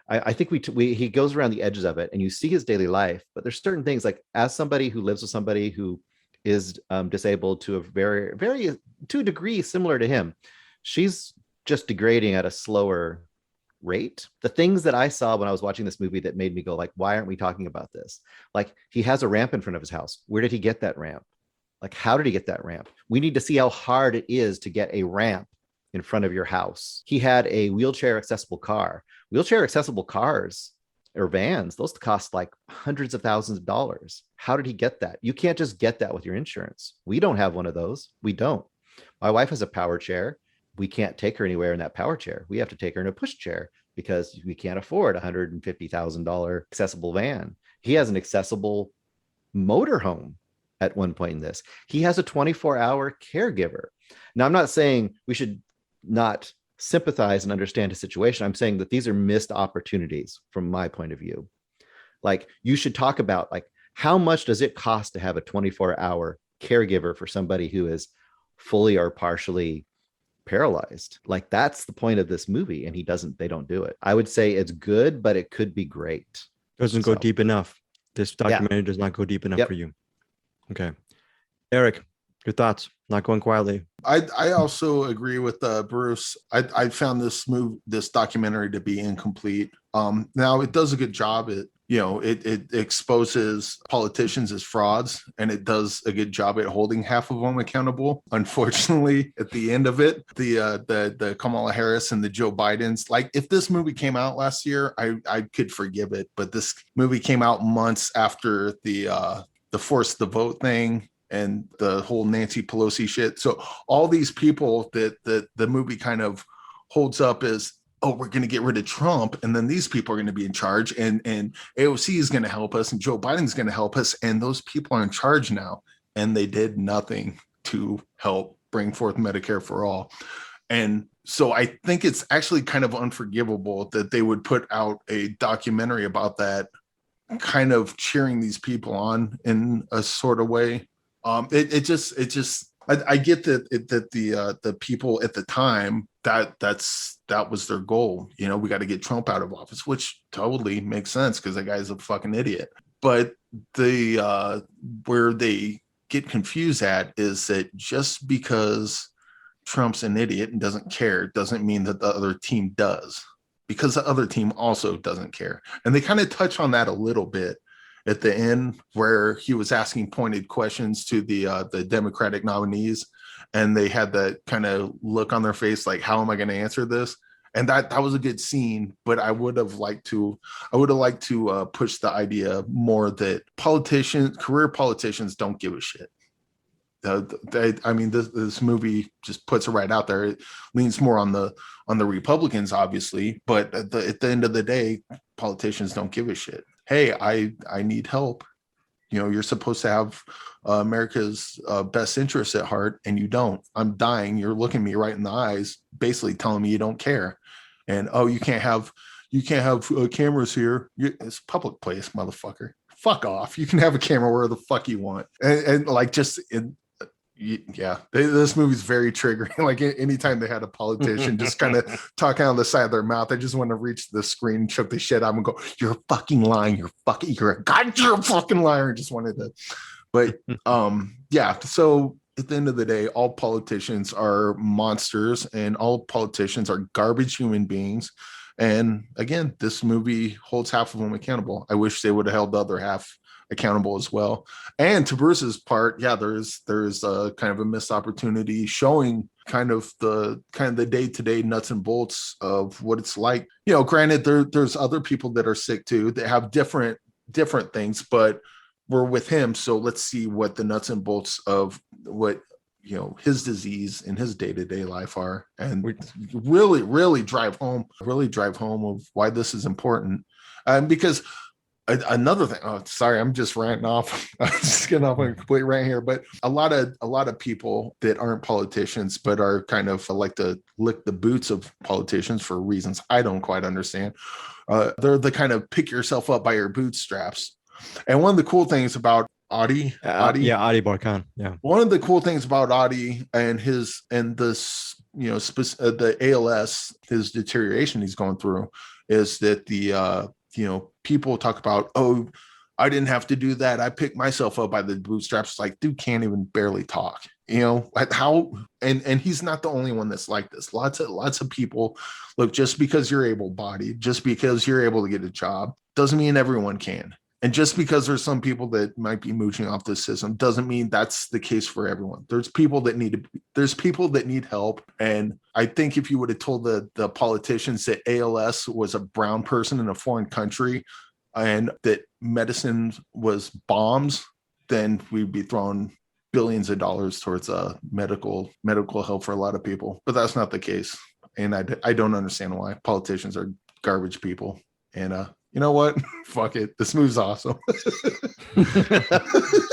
S3: I think he goes around the edges of it and you see his daily life, but there's certain things like as somebody who lives with somebody who is disabled to a very, very, to a degree similar to him, she's just degrading at a slower rate. The things that I saw when I was watching this movie that made me go like, why aren't we talking about this? Like he has a ramp in front of his house. Where did he get that ramp? Like, how did he get that ramp? We need to see how hard it is to get a ramp in front of your house. He had a wheelchair accessible car. Wheelchair accessible cars or vans, those cost like hundreds of thousands of dollars. How did he get that? You can't just get that with your insurance. We don't have one of those. We don't. My wife has a power chair. We can't take her anywhere in that power chair. We have to take her in a push chair because we can't afford a $150,000 accessible van. He has an accessible motorhome at one point in this. He has a 24-hour caregiver. Now, I'm not saying we should not sympathize and understand his situation. I'm saying that these are missed opportunities from my point of view. Like you should talk about like how much does it cost to have a 24-hour caregiver for somebody who is fully or partially paralyzed? Like that's the point of this movie, and they don't do it. I would say it's good, but it could be great.
S1: Doesn't go deep enough. This documentary does not go deep enough for you. Okay. Eric, your thoughts? Not going quietly.
S2: I also agree with Bruce. I found this documentary to be incomplete. Now it does a good job at it exposes politicians as frauds, and it does a good job at holding half of them accountable. Unfortunately, at the end of it, the Kamala Harris and the Joe Bidens, like if this movie came out last year, I could forgive it. But this movie came out months after the force the vote thing and the whole Nancy Pelosi shit. So all these people that the movie kind of holds up as, oh, we're going to get rid of Trump, and then these people are going to be in charge, and AOC is going to help us, and Joe Biden's going to help us, and those people are in charge now, and they did nothing to help bring forth Medicare for all. And so I think it's actually kind of unforgivable that they would put out a documentary about that, kind of cheering these people on in a sort of way. I get that the people at the time that was their goal. We got to get Trump out of office, which totally makes sense because that guy's a fucking idiot. But where they get confused at is that just because Trump's an idiot and doesn't care doesn't mean that the other team does, because the other team also doesn't care. And they kind of touch on that a little bit at the end, where he was asking pointed questions to the Democratic nominees, and they had that kind of look on their face like, how am I going to answer this? And that was a good scene, but I would have liked to push the idea more that career politicians don't give a shit. This movie just puts it right out there. It leans more on the Republicans, obviously, but at the end of the day, politicians don't give a shit. Hey, I need help. you're supposed to have America's best interests at heart, and you don't. I'm dying. You're looking me right in the eyes, basically telling me you don't care. And you can't have cameras here. It's a public place, motherfucker. Fuck off. You can have a camera where the fuck you want. And like just this movie's very triggering. Like anytime they had a politician just kind of talking on the side of their mouth, I just want to reach the screen and choke the shit out of them and go, "You're fucking lying. You're a goddamn fucking liar." I just wanted to, but So at the end of the day, all politicians are monsters, and all politicians are garbage human beings. And again, this movie holds half of them accountable. I wish they would have held the other half accountable as well. And to Bruce's part, there's a kind of a missed opportunity showing kind of the day-to-day nuts and bolts of what it's like. Granted, there's other people that are sick too, that have different things, but we're with him, so let's see what the nuts and bolts of what his disease and his day-to-day life are, and really drive home of why this is important. Because another thing, sorry, I'm just ranting off. I'm just getting off on a complete rant here, but a lot of people that aren't politicians but are kind of like to lick the boots of politicians for reasons I don't quite understand. They're the kind of pick yourself up by your bootstraps. And one of the cool things about Adi Barkan. Yeah. One of the cool things about Adi and this, the ALS, his deterioration he's going through, is that the people talk about, "Oh, I didn't have to do that. I picked myself up by the bootstraps." It's like, dude can't even barely talk. Like how, and he's not the only one that's like this. Lots of people, look, just because you're able-bodied, just because you're able to get a job, doesn't mean everyone can. And just because there's some people that might be mooching off the system doesn't mean that's the case for everyone. There's people that need help. And I think if you would have told the politicians that ALS was a brown person in a foreign country and that medicine was bombs, then we'd be throwing billions of dollars towards medical help for a lot of people. But that's not the case. And I don't understand why politicians are garbage people. And you know what? Fuck it. This movie's awesome.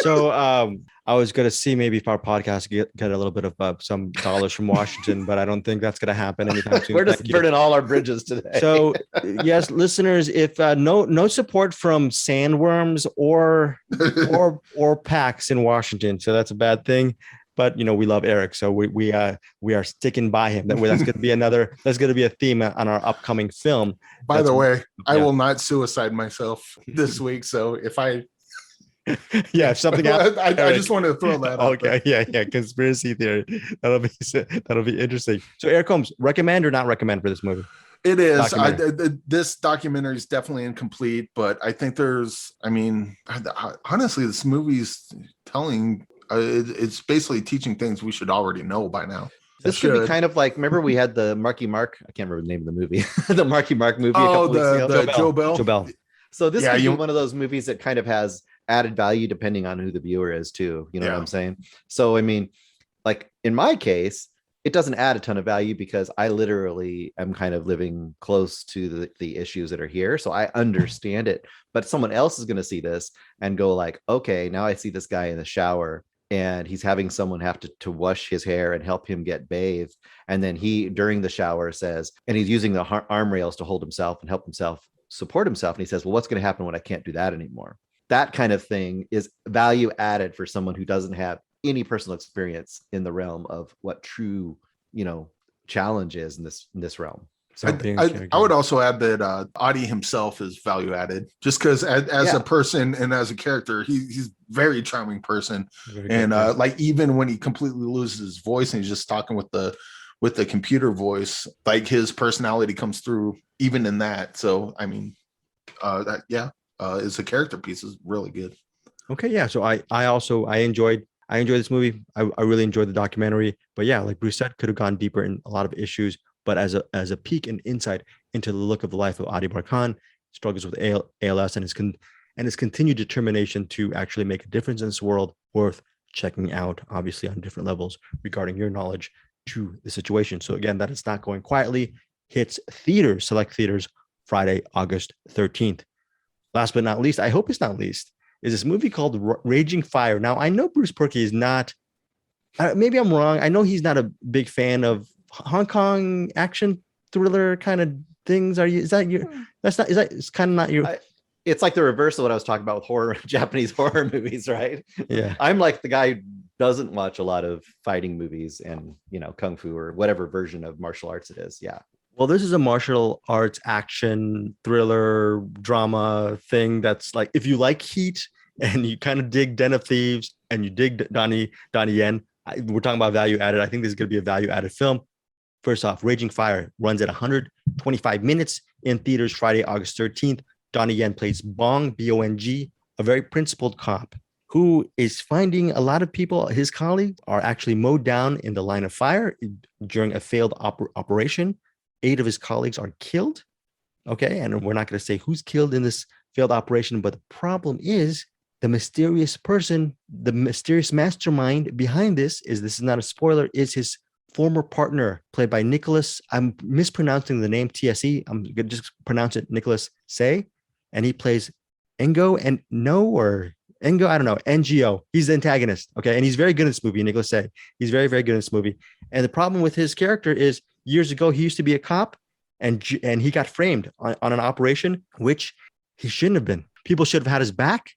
S1: So I was going to see maybe if our podcast get a little bit of some dollars from Washington, but I don't think that's going to happen anytime soon.
S3: We're just burning all our bridges today.
S1: So yes, listeners, if no support from sandworms or PACs in Washington, so that's a bad thing. But we love Eric, so we are sticking by him. That's going to be a theme on our upcoming film.
S2: By the way, I will not suicide myself this week. So if I,
S1: if something happens,
S2: I just want to throw that out.
S1: Okay, yeah, conspiracy theory. That'll be interesting. So Eric Holmes, recommend or not recommend for this movie?
S2: It is. This documentary is definitely incomplete, but I think honestly, this movie's telling. It's basically teaching things we should already know by now.
S3: This should be kind of like, remember we had the Marky Mark, I can't remember the name of the movie, the Marky Mark movie.
S2: Joe Bell.
S1: Joe Bell.
S3: So this could be one of those movies that kind of has added value depending on who the viewer is too. You know what I'm saying? So, I mean, like in my case, it doesn't add a ton of value because I literally am kind of living close to the issues that are here. So I understand it, but someone else is going to see this and go like, okay, now I see this guy in the shower and he's having someone have to wash his hair and help him get bathed. And then he, during the shower, says, and he's using the arm rails to hold himself and help himself support himself. And he says, well, what's going to happen when I can't do that anymore? That kind of thing is value added for someone who doesn't have any personal experience in the realm of what true, challenge is in this realm.
S2: So I would also add that Adi himself is value added, just because as a person and as a character, he's very charming person. And like even when he completely loses his voice and he's just talking with the computer voice, like his personality comes through even in that. So I mean, as a character piece is really good.
S1: Okay, yeah. So I enjoyed this movie. I really enjoyed the documentary. But yeah, like Bruce said, could have gone deeper in a lot of issues. But as a peek and insight into the look of the life of Adi Barkan, struggles with ALS and his continued determination to actually make a difference in this world, worth checking out, obviously on different levels regarding your knowledge to the situation. So again, that is Not Going Quietly hits select theaters, Friday, August 13th. Last but not least, I hope it's not least, is this movie called Raging Fire. Now, I know Bruce Perky is not, maybe I'm wrong. I know he's not a big fan of Hong Kong action thriller kind of things. Is that your, that's not, is that, it's kind of not your.
S3: It's like the reverse of what I was talking about with horror, Japanese horror movies, right?
S1: Yeah.
S3: I'm like the guy who doesn't watch a lot of fighting movies and, kung fu or whatever version of martial arts it is. Yeah.
S1: Well, this is a martial arts action thriller drama thing that's like, if you like Heat and you kind of dig Den of Thieves and you dig Donnie Yen, we're talking about value added. I think this is going to be a value added film. First off, Raging Fire runs at 125 minutes in theaters Friday, August 13th. Donnie Yen plays Bong, B-O-N-G, a very principled cop who is finding a lot of people, his colleagues, are actually mowed down in the line of fire during a failed operation. 8 of his colleagues are killed. Okay. And we're not going to say who's killed in this failed operation, but the problem is the mysterious person, the mysterious mastermind behind this is not a spoiler, is his former partner, played by Nicholas. I'm mispronouncing the name TSE. I'm going to just pronounce it Nicholas Say. And he plays Engo and Engo, I don't know, NGO. He's the antagonist. Okay. And he's very good in this movie, Nicholas Say. He's very, very good in this movie. And the problem with his character is years ago, he used to be a cop and he got framed on an operation, which he shouldn't have been. People should have had his back.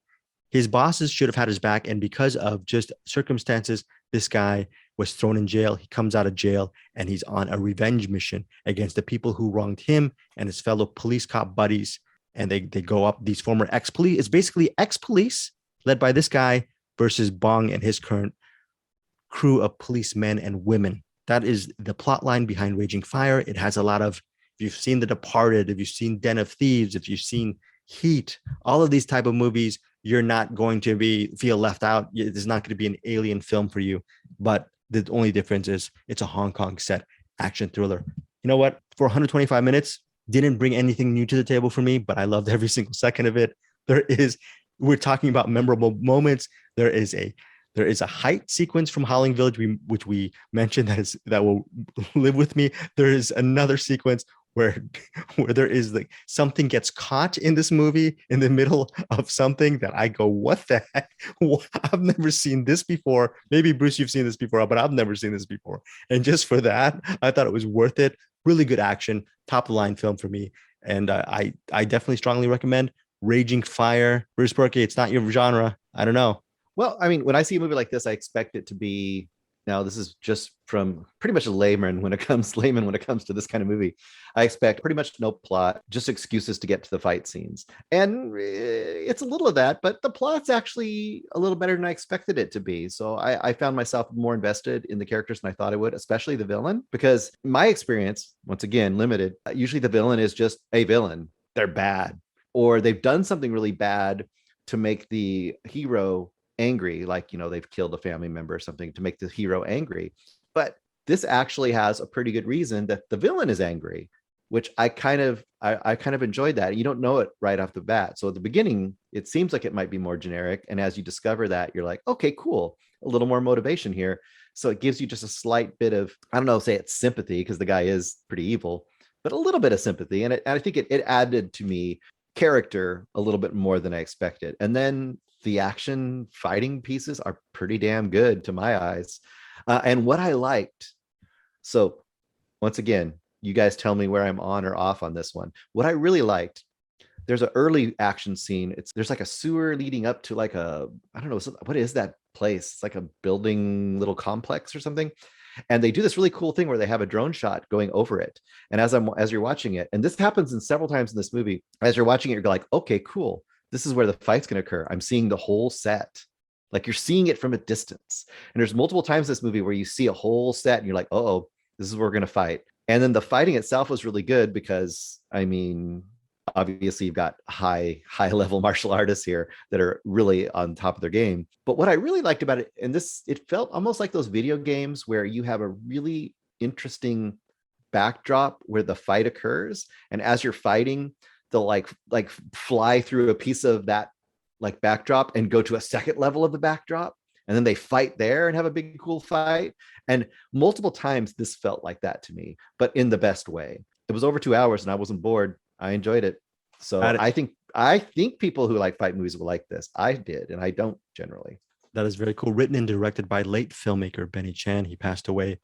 S1: His bosses should have had his back. And because of just circumstances, this guy was thrown in jail. He comes out of jail and he's on a revenge mission against the people who wronged him and his fellow police cop buddies. And they go up, these former ex-police. It's basically ex-police led by this guy versus Bong and his current crew of policemen and women. That is the plot line behind Raging Fire. It has a lot of, if you've seen The Departed, if you've seen Den of Thieves, if you've seen Heat, all of these type of movies, you're not going to feel left out. It's not going to be an alien film for you. But the only difference is it's a Hong Kong set action thriller. You know what? For 125 minutes, didn't bring anything new to the table for me, but I loved every single second of it. We're talking about memorable moments. There is a height sequence from Howling Village, which we mentioned that will live with me. There is another sequence where there is like something gets caught in this movie in the middle of something that I go, what the heck? I've never seen this before. Maybe Bruce, you've seen this before, but I've never seen this before. And just for that, I thought it was worth it. Really good action, top of the line film for me. And I definitely strongly recommend Raging Fire. Bruce Perky, it's not your genre. I don't know.
S3: Well, I mean, when I see a movie like this, I expect it to be, now this is just from pretty much a layman when it comes to this kind of movie. I expect pretty much no plot, just excuses to get to the fight scenes. And it's a little of that, but the plot's actually a little better than I expected it to be. So I found myself more invested in the characters than I thought I would, especially the villain, because my experience, once again, limited, usually the villain is just a villain. They're bad, or they've done something really bad to make the hero angry, like, they've killed a family member or something to make the hero angry. But this actually has a pretty good reason that the villain is angry, which I kind of enjoyed that. You don't know it right off the bat. So at the beginning, it seems like it might be more generic. And as you discover that, you're like, okay, cool. A little more motivation here. So it gives you just a slight bit of, I don't know, say it's sympathy, because the guy is pretty evil, but a little bit of sympathy. And I think it added to me character a little bit more than I expected. And then the action fighting pieces are pretty damn good to my eyes. And what I liked, so once again, you guys tell me where I'm on or off on this one. What I really liked, there's an early action scene. There's like a sewer leading up to like I don't know, what is that place? It's like a building little complex or something. And they do this really cool thing where they have a drone shot going over it. And as you're watching it, and this happens in several times in this movie, as you're watching it, you're like, okay, cool. This is where the fight's going to occur. I'm seeing the whole set. Like, you're seeing it from a distance. And there's multiple times in this movie where you see a whole set and you're like, oh, this is where we're going to fight. And then the fighting itself was really good because, I mean, obviously you've got high level martial artists here that are really on top of their game. But what I really liked about it, and it felt almost like those video games where you have a really interesting backdrop where the fight occurs. And as you're fighting, they'll like fly through a piece of that like backdrop and go to a second level of the backdrop. And then they fight there and have a big, cool fight. And multiple times this felt like that to me, but in the best way. It was over 2 hours and I wasn't bored. I enjoyed it. So I think I think people who like fight movies will like this. I did, and I don't generally.
S1: That is very cool. Written and directed by late filmmaker Benny Chan. He passed away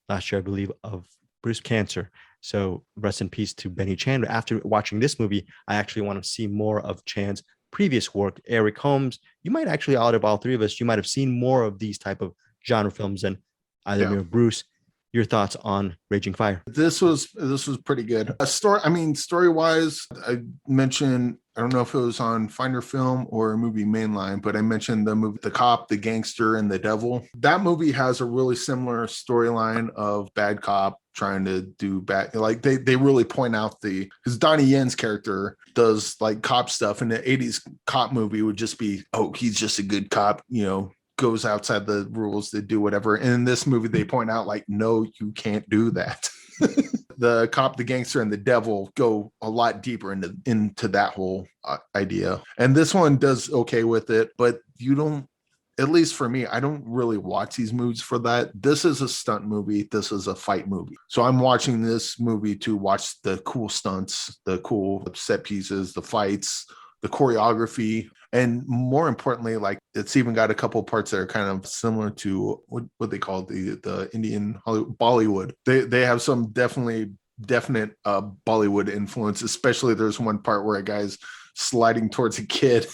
S1: last year, I believe, of breast cancer. So rest in peace to Benny Chan. After watching this movie, I actually want to see more of Chan's previous work. Eric Holmes, you might actually, out of all three of us, you might have seen more of these type of genre films than either me or Bruce. Your thoughts on Raging Fire?
S2: This was pretty good. Story wise, I mentioned, I don't know if it was on Finder Film or a movie Mainline, but I mentioned the movie The Cop, the Gangster, and the Devil. That movie has a really similar storyline of bad cop trying to do bad. Like they really point out because Donnie Yen's character does like cop stuff, and the 80s cop movie would just be, oh, he's just a good cop, goes outside the rules to do whatever. And in this movie, they point out like, no, you can't do that. The Cop, the Gangster, and the Devil go a lot deeper into that whole idea. And this one does okay with it, but you don't, at least for me, I don't really watch these movies for that. This is a stunt movie. This is a fight movie. So I'm watching this movie to watch the cool stunts, the cool set pieces, the fights, the choreography, and more importantly, like it's even got a couple parts that are kind of similar to what they call the Indian Bollywood. They have some definite Bollywood influence. Especially there's one part where a guy's sliding towards a kid,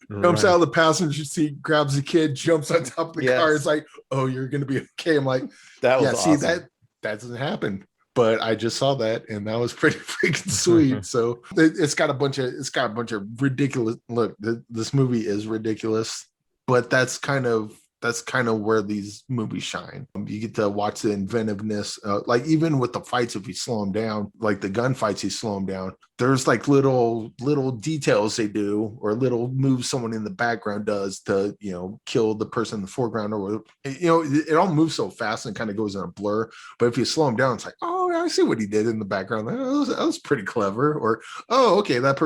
S2: jumps out of the passenger seat, grabs a kid, jumps on top of the car. It's like, oh, you're gonna be okay. I'm like,
S3: that was awesome.
S2: See that doesn't happen. But I just saw that, and that was pretty freaking sweet. So it's got a bunch of ridiculous. Look, this movie is ridiculous, but that's kind of where these movies shine. You get to watch the inventiveness, like even with the fights, if you slow them down, like the gunfights, you slow them down. There's like little details they do, or little moves someone in the background does to, kill the person in the foreground, or, it all moves so fast and kind of goes in a blur. But if you slow them down, it's like, oh, I see what he did in the background. That was pretty clever. Or, oh, okay, like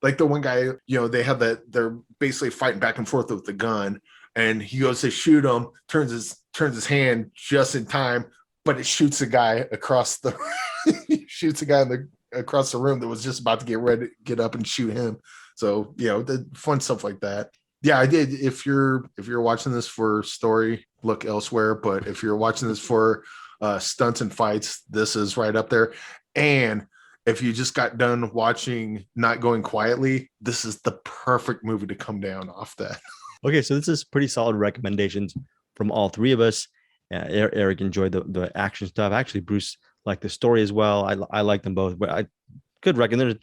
S2: the one guy, they have they're basically fighting back and forth with the gun. And he goes to shoot him, turns his hand just in time, but it shoots a guy across the across the room that was just about to get ready to get up and shoot him. So the fun stuff like that. Yeah, I did. If you're watching this for story, look elsewhere. But if you're watching this for stunts and fights, this is right up there. And if you just got done watching Not Going Quietly, this is the perfect movie to come down off that.
S1: Okay, so this is pretty solid recommendations from all three of us. Eric enjoyed the action stuff. Actually, Bruce liked the story as well. I like them both. But I could recommend.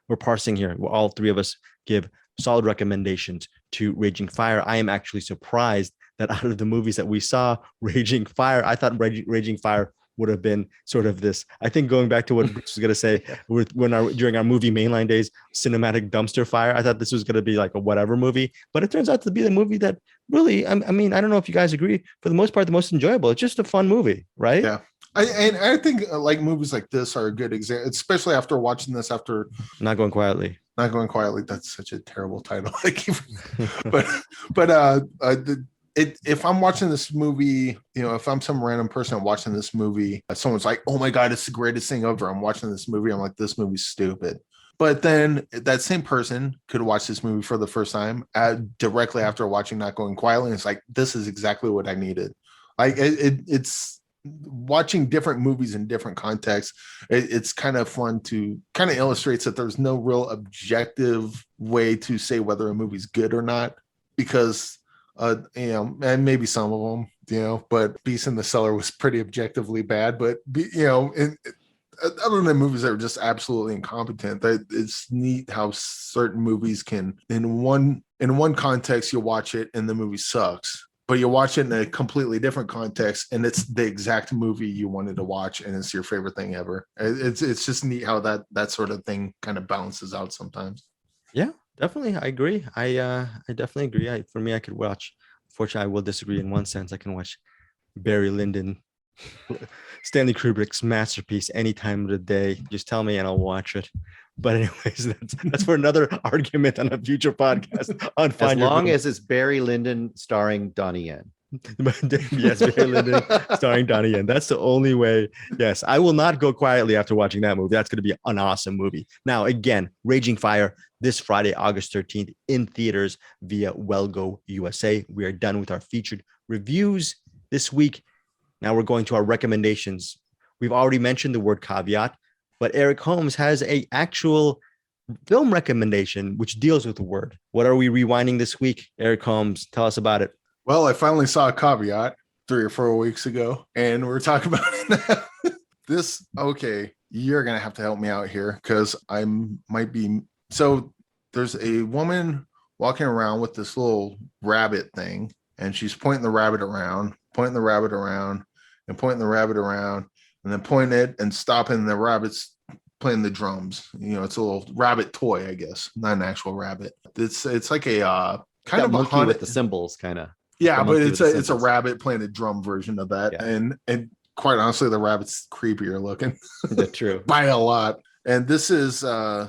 S1: We're parsing here. All three of us give solid recommendations to Raging Fire. I am actually surprised that out of the movies that we saw, Raging Fire, I thought Raging Fire would have been sort of this. I think going back to what Bruce was going to say, during our movie Mainline days, cinematic dumpster fire, I thought this was going to be like a whatever movie, but it turns out to be the movie that really, I mean, I don't know if you guys agree, for the most part, the most enjoyable. It's just a fun movie, right?
S2: Yeah. I think like movies like this are a good example, especially after watching this after
S1: Not Going Quietly.
S2: Not Going Quietly. That's such a terrible title. If I'm watching this movie, if I'm some random person watching this movie, someone's like, oh my God, it's the greatest thing ever. I'm watching this movie. I'm like, this movie's stupid. But then that same person could watch this movie for the first time directly after watching Not Going Quietly. And it's like, this is exactly what I needed. Like it's watching different movies in different contexts. It's kind of fun to kind of illustrates that there's no real objective way to say whether a movie's good or not, because and maybe some of them, but Beast in the Cellar was pretty objectively bad. But other than movies that are just absolutely incompetent, it's neat how certain movies can, in one context, you watch it and the movie sucks, but you watch it in a completely different context and it's the exact movie you wanted to watch and it's your favorite thing ever. It's just neat how that sort of thing kind of balances out sometimes.
S1: Yeah. Definitely, I agree. I definitely agree. For me, I could watch. Fortunately, I will disagree in one sense. I can watch Barry Lyndon, Stanley Kubrick's masterpiece any time of the day. Just tell me and I'll watch it. But anyways, that's for another argument on a future podcast. As
S3: long as it's Barry Lyndon starring Donnie Yen.
S1: Yes, very limiting, starring Donnie Yen. That's the only way. Yes, I will not go quietly after watching that movie. That's going to be an awesome movie. Now, again, Raging Fire this Friday, August 13th, in theaters via Wellgo USA. We are done with our featured reviews this week. Now we're going to our recommendations. We've already mentioned the word caveat, but Eric Holmes has a actual film recommendation which deals with the word. What are we rewinding this week? Eric Holmes, tell us about it.
S2: Well, I finally saw a caveat 3 or 4 weeks ago, and we're talking about it now. Okay, you're gonna have to help me out here because I might be. So there's a woman walking around with this little rabbit thing, and she's pointing the rabbit around, pointing the rabbit around, and pointing the rabbit around, and then pointing it and stopping the rabbits playing the drums. It's a little rabbit toy, I guess, not an actual rabbit. It's like a kind of a
S3: monkey
S2: haunted
S3: with the symbols, kind of.
S2: Yeah, but it's a rabbit playing a drum version of that,
S3: Yeah.
S2: and quite honestly, the rabbit's creepier looking.
S3: That's true.
S2: By a lot. And this is,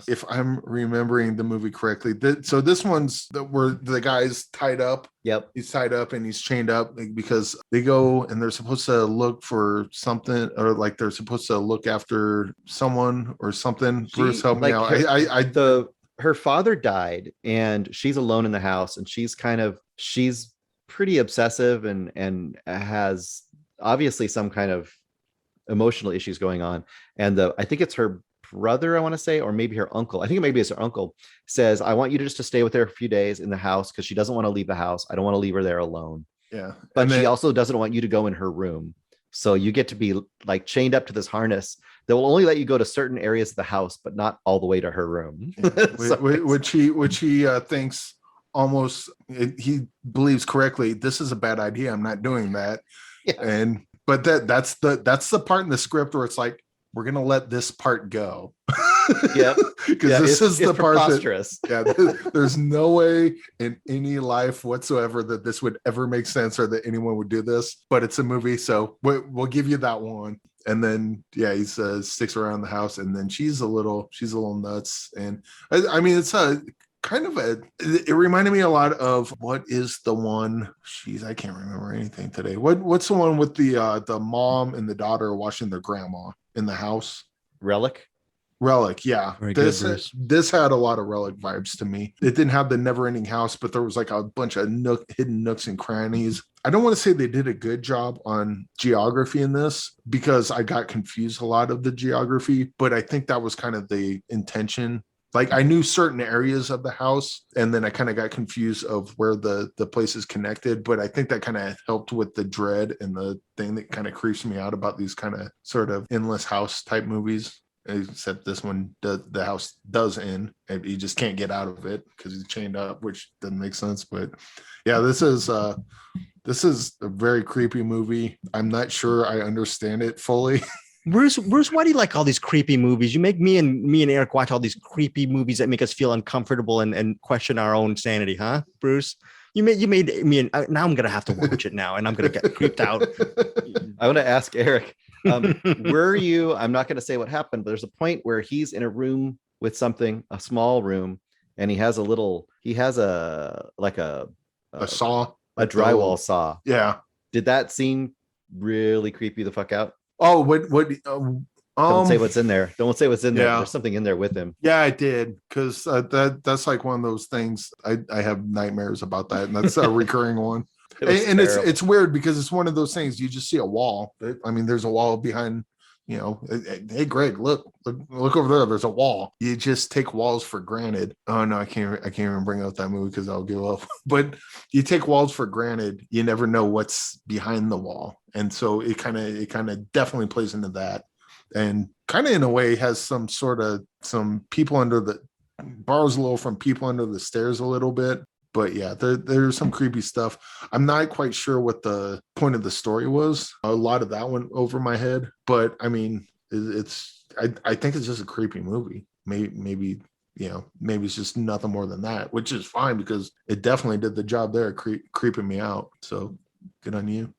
S2: if I'm remembering the movie correctly, so this one's where the guy's tied up.
S3: Yep.
S2: He's tied up and he's chained up because they go and they're supposed to look for something, or like they're supposed to look after someone or something. Bruce, help me out.
S3: Her father died and she's alone in the house, and she's pretty obsessive and has obviously some kind of emotional issues going on. And I think it's her brother, I want to say, or maybe her uncle. I think maybe it's her uncle, says, I want you to stay with her a few days in the house because she doesn't want to leave the house. I don't want to leave her there alone.
S2: Yeah.
S3: But she also doesn't want you to go in her room. So you get to be like chained up to this harness that will only let you go to certain areas of the house, but not all the way to her room.
S2: Yeah. Which he thinks almost, he believes correctly, this is a bad idea. I'm not doing that.
S3: Yeah.
S2: But that's the part in the script where it's like, we're gonna let this part go.
S3: Yeah,
S2: because this is the part
S3: that
S2: there's no way in any life whatsoever that this would ever make sense or that anyone would do this, but it's a movie, so we'll give you that one. And then he sticks around the house, and then she's a little nuts. And I mean, it's a kind of it reminded me a lot of, what is the one, I can't remember anything today. What's the one with the mom and the daughter watching their grandma in the house?
S3: Relic,
S2: yeah. This had a lot of Relic vibes to me. It didn't have the never-ending house, but there was like a bunch of hidden nooks and crannies. I don't want to say they did a good job on geography in this, because I got confused a lot of the geography, but I think that was kind of the intention. Like, I knew certain areas of the house, and then I kind of got confused of where the place is connected. But I think that kind of helped with the dread and the thing that kind of creeps me out about these kind of sort of endless house type movies. Except this one, the house does end, and you just can't get out of it because he's chained up, which doesn't make sense. But yeah, this is a very creepy movie. I'm not sure I understand it fully.
S1: Bruce, why do you like all these creepy movies? You make me and Eric watch all these creepy movies that make us feel uncomfortable and question our own sanity, huh, Bruce? You made me, and now I'm gonna have to watch it now, and I'm gonna get creeped out.
S3: I want to ask Eric, were you? I'm not gonna say what happened, but there's a point where he's in a room with something, a small room, and he has a
S2: saw,
S3: a drywall saw.
S2: Yeah.
S3: Did that scene really creep you the fuck out?
S2: Oh, what?
S3: Don't say what's in there. Don't say what's in there.
S2: Yeah.
S3: There's something in there with him.
S2: Yeah, I did, because that's like one of those things. I have nightmares about that, and that's a recurring one. And it's weird because it's one of those things. You just see a wall. I mean, there's a wall behind. Hey, Greg, look over there. There's a wall. You just take walls for granted. Oh no, I can't even bring up that movie because I'll give up. But you take walls for granted. You never know what's behind the wall, and so it kind of definitely plays into that, and kind of in a way has some people under the borrows a little from People Under the Stairs a little bit. But yeah, there's some creepy stuff. I'm not quite sure what the point of the story was. A lot of that went over my head. But I mean, I think it's just a creepy movie. Maybe it's just nothing more than that, which is fine because it definitely did the job there, creeping me out. So good on you.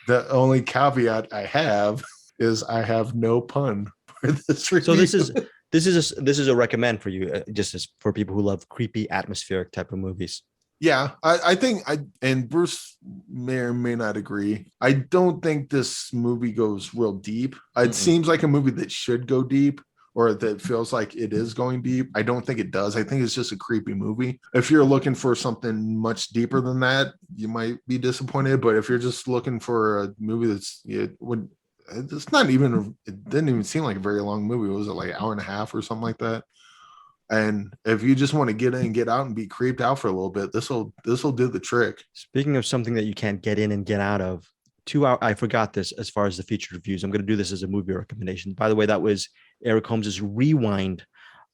S2: The only caveat I have is I have no pun for this review.
S1: So this is a recommend for you, just as for people who love creepy, atmospheric type of movies.
S2: Yeah, I think and Bruce may or may not agree. I don't think this movie goes real deep. It seems like a movie that should go deep, or that feels like it is going deep. I don't think it does. I think it's just a creepy movie. If you're looking for something much deeper than that, you might be disappointed. But if you're just looking for a movie it's not even, it didn't even seem like a very long movie. Was it like an hour and a half or something like that? And if you just want to get in and get out and be creeped out for a little bit, this will do the trick.
S1: Speaking of something that you can't get in and get out of, 2 hour. I forgot this as far as the featured reviews. I'm going to do this as a movie recommendation. By the way, that was Eric Holmes's rewind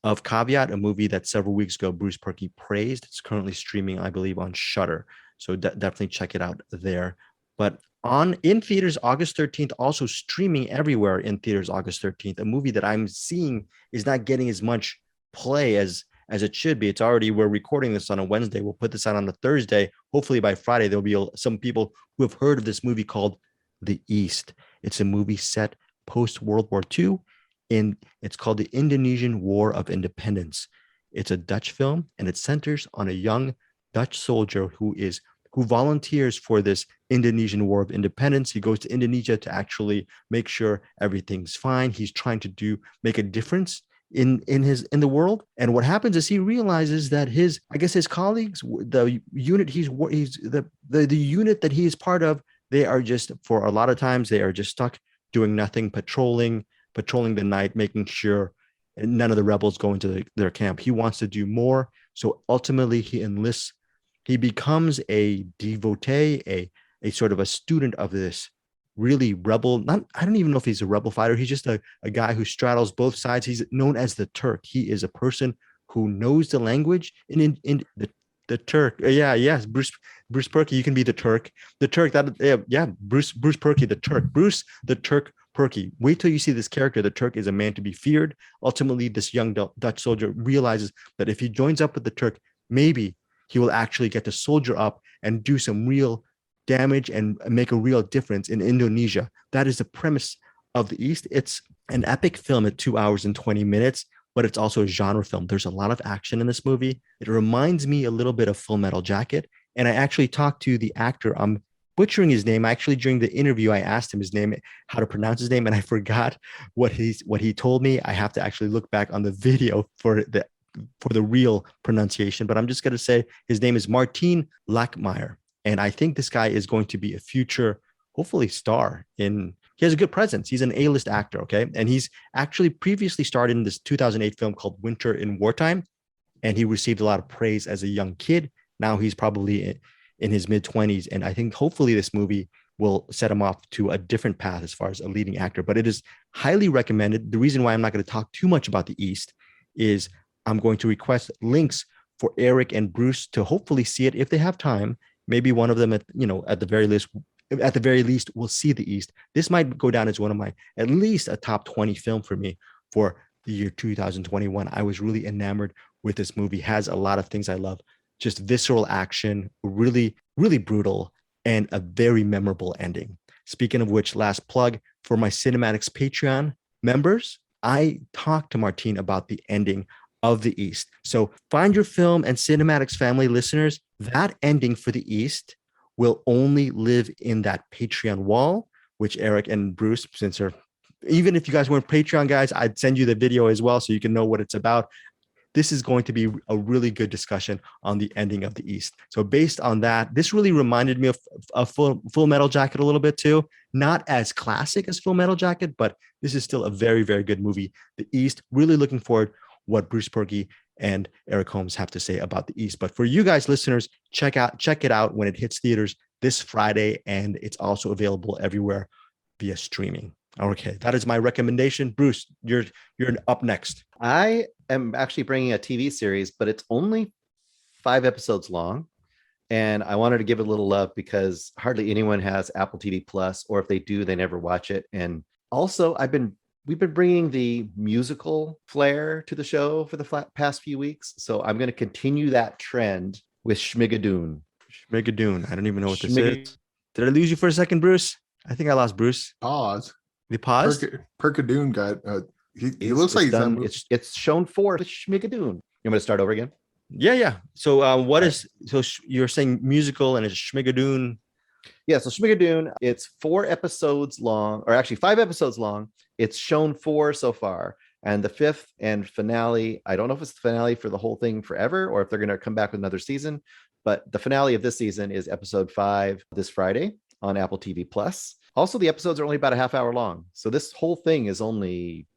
S1: of Caveat, a movie that several weeks ago Bruce Perky praised. It's currently streaming, I believe, on Shudder. So definitely check it out there. But in theaters August 13th, also streaming everywhere in theaters August 13th, a movie that I'm seeing is not getting as much play as it should be. It's already, we're recording this on a Wednesday. We'll put this out on a Thursday. Hopefully by Friday, there'll be some people who have heard of this movie called The East. It's a movie set post World War II. It's called The Indonesian War of Independence. It's a Dutch film, and it centers on a young Dutch soldier who volunteers for this Indonesian War of Independence. He goes to Indonesia to actually make sure everything's fine. He's trying to make a difference in the world. And what happens is he realizes that his colleagues, the unit the unit that he is part of, they are just, for a lot of times, they are just stuck doing nothing, patrolling the night, making sure none of the rebels go into their camp. He wants to do more. So ultimately he becomes a devotee, a sort of a student of this really rebel. I don't even know if he's a rebel fighter. He's just a guy who straddles both sides. He's known as the Turk. He is a person who knows the language in the Turk. Yes, Bruce Perky. You can be the Turk. The Turk. Bruce Perky, the Turk. Bruce the Turk Perky. Wait till you see this character. The Turk is a man to be feared. Ultimately, this young Dutch soldier realizes that if he joins up with the Turk, maybe he will actually get to soldier up and do some real damage and make a real difference in Indonesia. That is the premise of The East. It's an epic film at 2 hours and 20 minutes, but it's also a genre film. There's a lot of action in this movie. It reminds me a little bit of Full Metal Jacket. And I actually talked to the actor. I'm butchering his name. Actually, during the interview, I asked him his name, how to pronounce his name, and I forgot what he told me. I have to actually look back on the video for the real pronunciation, but I'm just going to say his name is Martin Lackmeyer. And I think this guy is going to be a future, hopefully, star. He has a good presence. He's an A-list actor, okay? And he's actually previously starred in this 2008 film called Winter in Wartime, and he received a lot of praise as a young kid. Now he's probably in his mid-20s, and I think hopefully this movie will set him off to a different path as far as a leading actor. But it is highly recommended. The reason why I'm not going to talk too much about The East is I'm going to request links for Eric and Bruce to hopefully see it if they have time. Maybe one of them at the very least will see The East. This might go down as one of my, at least a top 20 film for me for the year 2021. I was really enamored with this movie. Has a lot of things I love. Just visceral action, really, really brutal, and a very memorable ending. Speaking of which, last plug for my Cinematics Patreon members, I talked to Martine about the ending of The East. So find your film and Cinematics family listeners, that ending for The East will only live in that Patreon wall, which Eric and Bruce, even if you guys weren't Patreon guys, I'd send you the video as well so you can know what it's about. This is going to be a really good discussion on the ending of The East. So based on that, this really reminded me of Full Metal Jacket a little bit too. Not as classic as Full Metal Jacket, but this is still a very, very good movie. The East, really looking forward what Bruce Perky and Eric Holmes have to say about The East. But for you guys listeners, check it out when it hits theaters this Friday, and it's also available everywhere via streaming. Okay, that is my recommendation. Bruce, you're up next.
S3: I am actually bringing a TV series, but it's only 5 episodes long, and I wanted to give it a little love because hardly anyone has Apple TV Plus, or if they do, they never watch it. And also, we've been bringing the musical flair to the show for the past few weeks, so I'm going to continue that trend with Schmigadoon.
S1: Schmigadoon. I don't even know what this is. Did I lose you for a second, Bruce? I think I lost Bruce.
S2: Pause.
S1: The pause.
S2: Perkadoon got. He looks like he's done.
S3: It's shown for Schmigadoon. You want me to start over again?
S1: Yeah. So you're saying musical and it's Schmigadoon?
S3: Yeah, so Schmigadoon, it's 4 episodes long, or actually 5 episodes long. It's shown 4 so far. And the 5th and finale, I don't know if it's the finale for the whole thing forever or if they're going to come back with another season. But the finale of this season is episode 5 this Friday on Apple TV Plus. Also, the episodes are only about a half hour long. So this whole thing is only,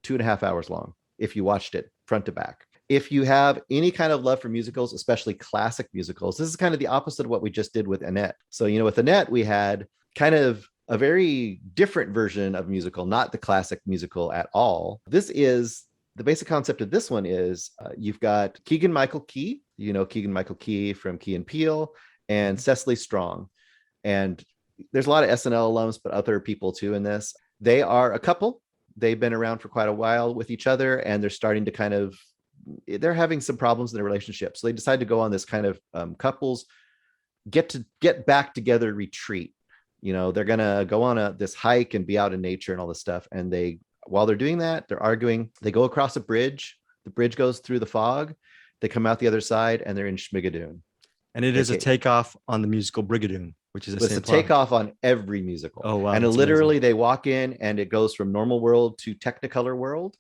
S3: 2.5 hours long if you watched it front to back. If you have any kind of love for musicals, especially classic musicals, this is kind of the opposite of what we just did with Annette. So, with Annette, we had kind of a very different version of musical, not the classic musical at all. This is the basic concept of this one is you've got Keegan Michael Key, Keegan Michael Key from Key and Peele, and Cecily Strong. And there's a lot of SNL alums, but other people too in this. They are a couple. They've been around for quite a while with each other, and they're starting to they're having some problems in their relationship. So they decide to go on this kind of couples get back together retreat. They're going to go on this hike and be out in nature and all this stuff. And while they're doing that, they're arguing. They go across a bridge. The bridge goes through the fog. They come out the other side and they're in Schmigadoon.
S1: And it is a takeoff on the musical Brigadoon, which is
S3: a takeoff on every musical.
S1: Oh, wow.
S3: And literally they walk in and it goes from normal world to Technicolor world.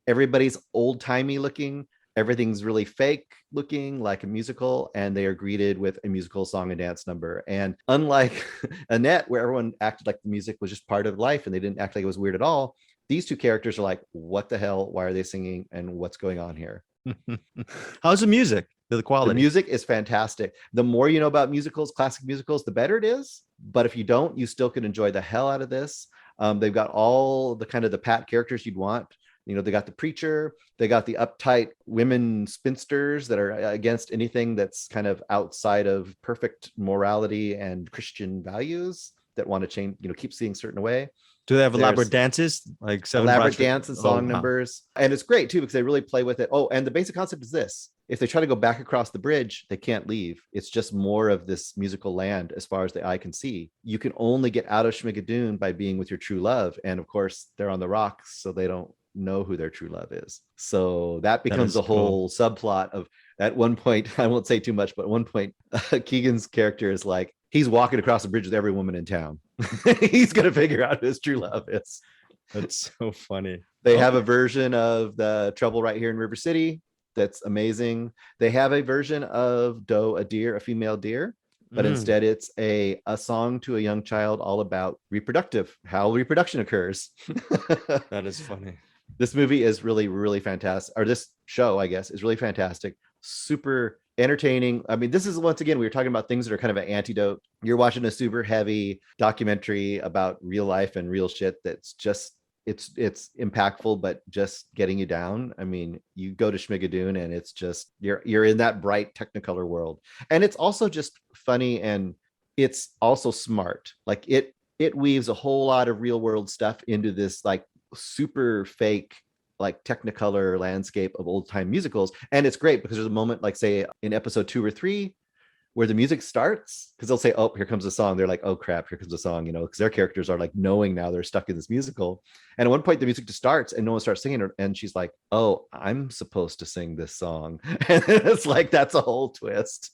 S3: Everybody's old timey looking. Everything's really fake looking like a musical, and they are greeted with a musical song and dance number. And unlike Annette, where everyone acted like the music was just part of life and they didn't act like it was weird at all, these two characters are like, what the hell? Why are they singing? And what's going on here?
S1: How's the music? The quality?
S3: The music is fantastic. The more you know about musicals, classic musicals, the better it is. But if you don't, you still can enjoy the hell out of this. They've got all the kind of the pat characters you'd want. They got the preacher, they got the uptight women spinsters that are against anything that's kind of outside of perfect morality and Christian values that want to change, keep seeing certain way.
S1: Do they have elaborate dances? Like
S3: elaborate dance and song numbers. And it's great too, because they really play with it. Oh, and the basic concept is this. If they try to go back across the bridge, they can't leave. It's just more of this musical land as far as the eye can see. You can only get out of Schmigadoon by being with your true love. And of course, they're on the rocks, so they don't know who their true love is. So that becomes a whole subplot of, at one point, I won't say too much, but at one point, Keegan's character is like, he's walking across the bridge with every woman in town. He's going to figure out who his true love is.
S1: That's so funny.
S3: They have a version of the Trouble Right Here in River City that's amazing. They have a version of Doe, a deer, a female deer, but instead it's a song to a young child all about how reproduction occurs.
S1: That is funny.
S3: This movie is really, really fantastic. Or this show, I guess, is really fantastic. Super entertaining. I mean, this is, once again, we were talking about things that are kind of an antidote. You're watching a super heavy documentary about real life and real shit that's just, it's impactful, but just getting you down. I mean, you go to Schmigadoon and it's just, you're in that bright Technicolor world. And it's also just funny, and it's also smart. Like it weaves a whole lot of real world stuff into this like super fake like Technicolor landscape of old time musicals. And it's great because there's a moment, like say in episode 2 or 3, where the music starts, because they'll say, oh, here comes a song. They're like, oh crap, here comes a song, because their characters are like knowing now they're stuck in this musical. And at one point the music just starts and no one starts singing, and she's like, oh, I'm supposed to sing this song. And it's like, that's a whole twist.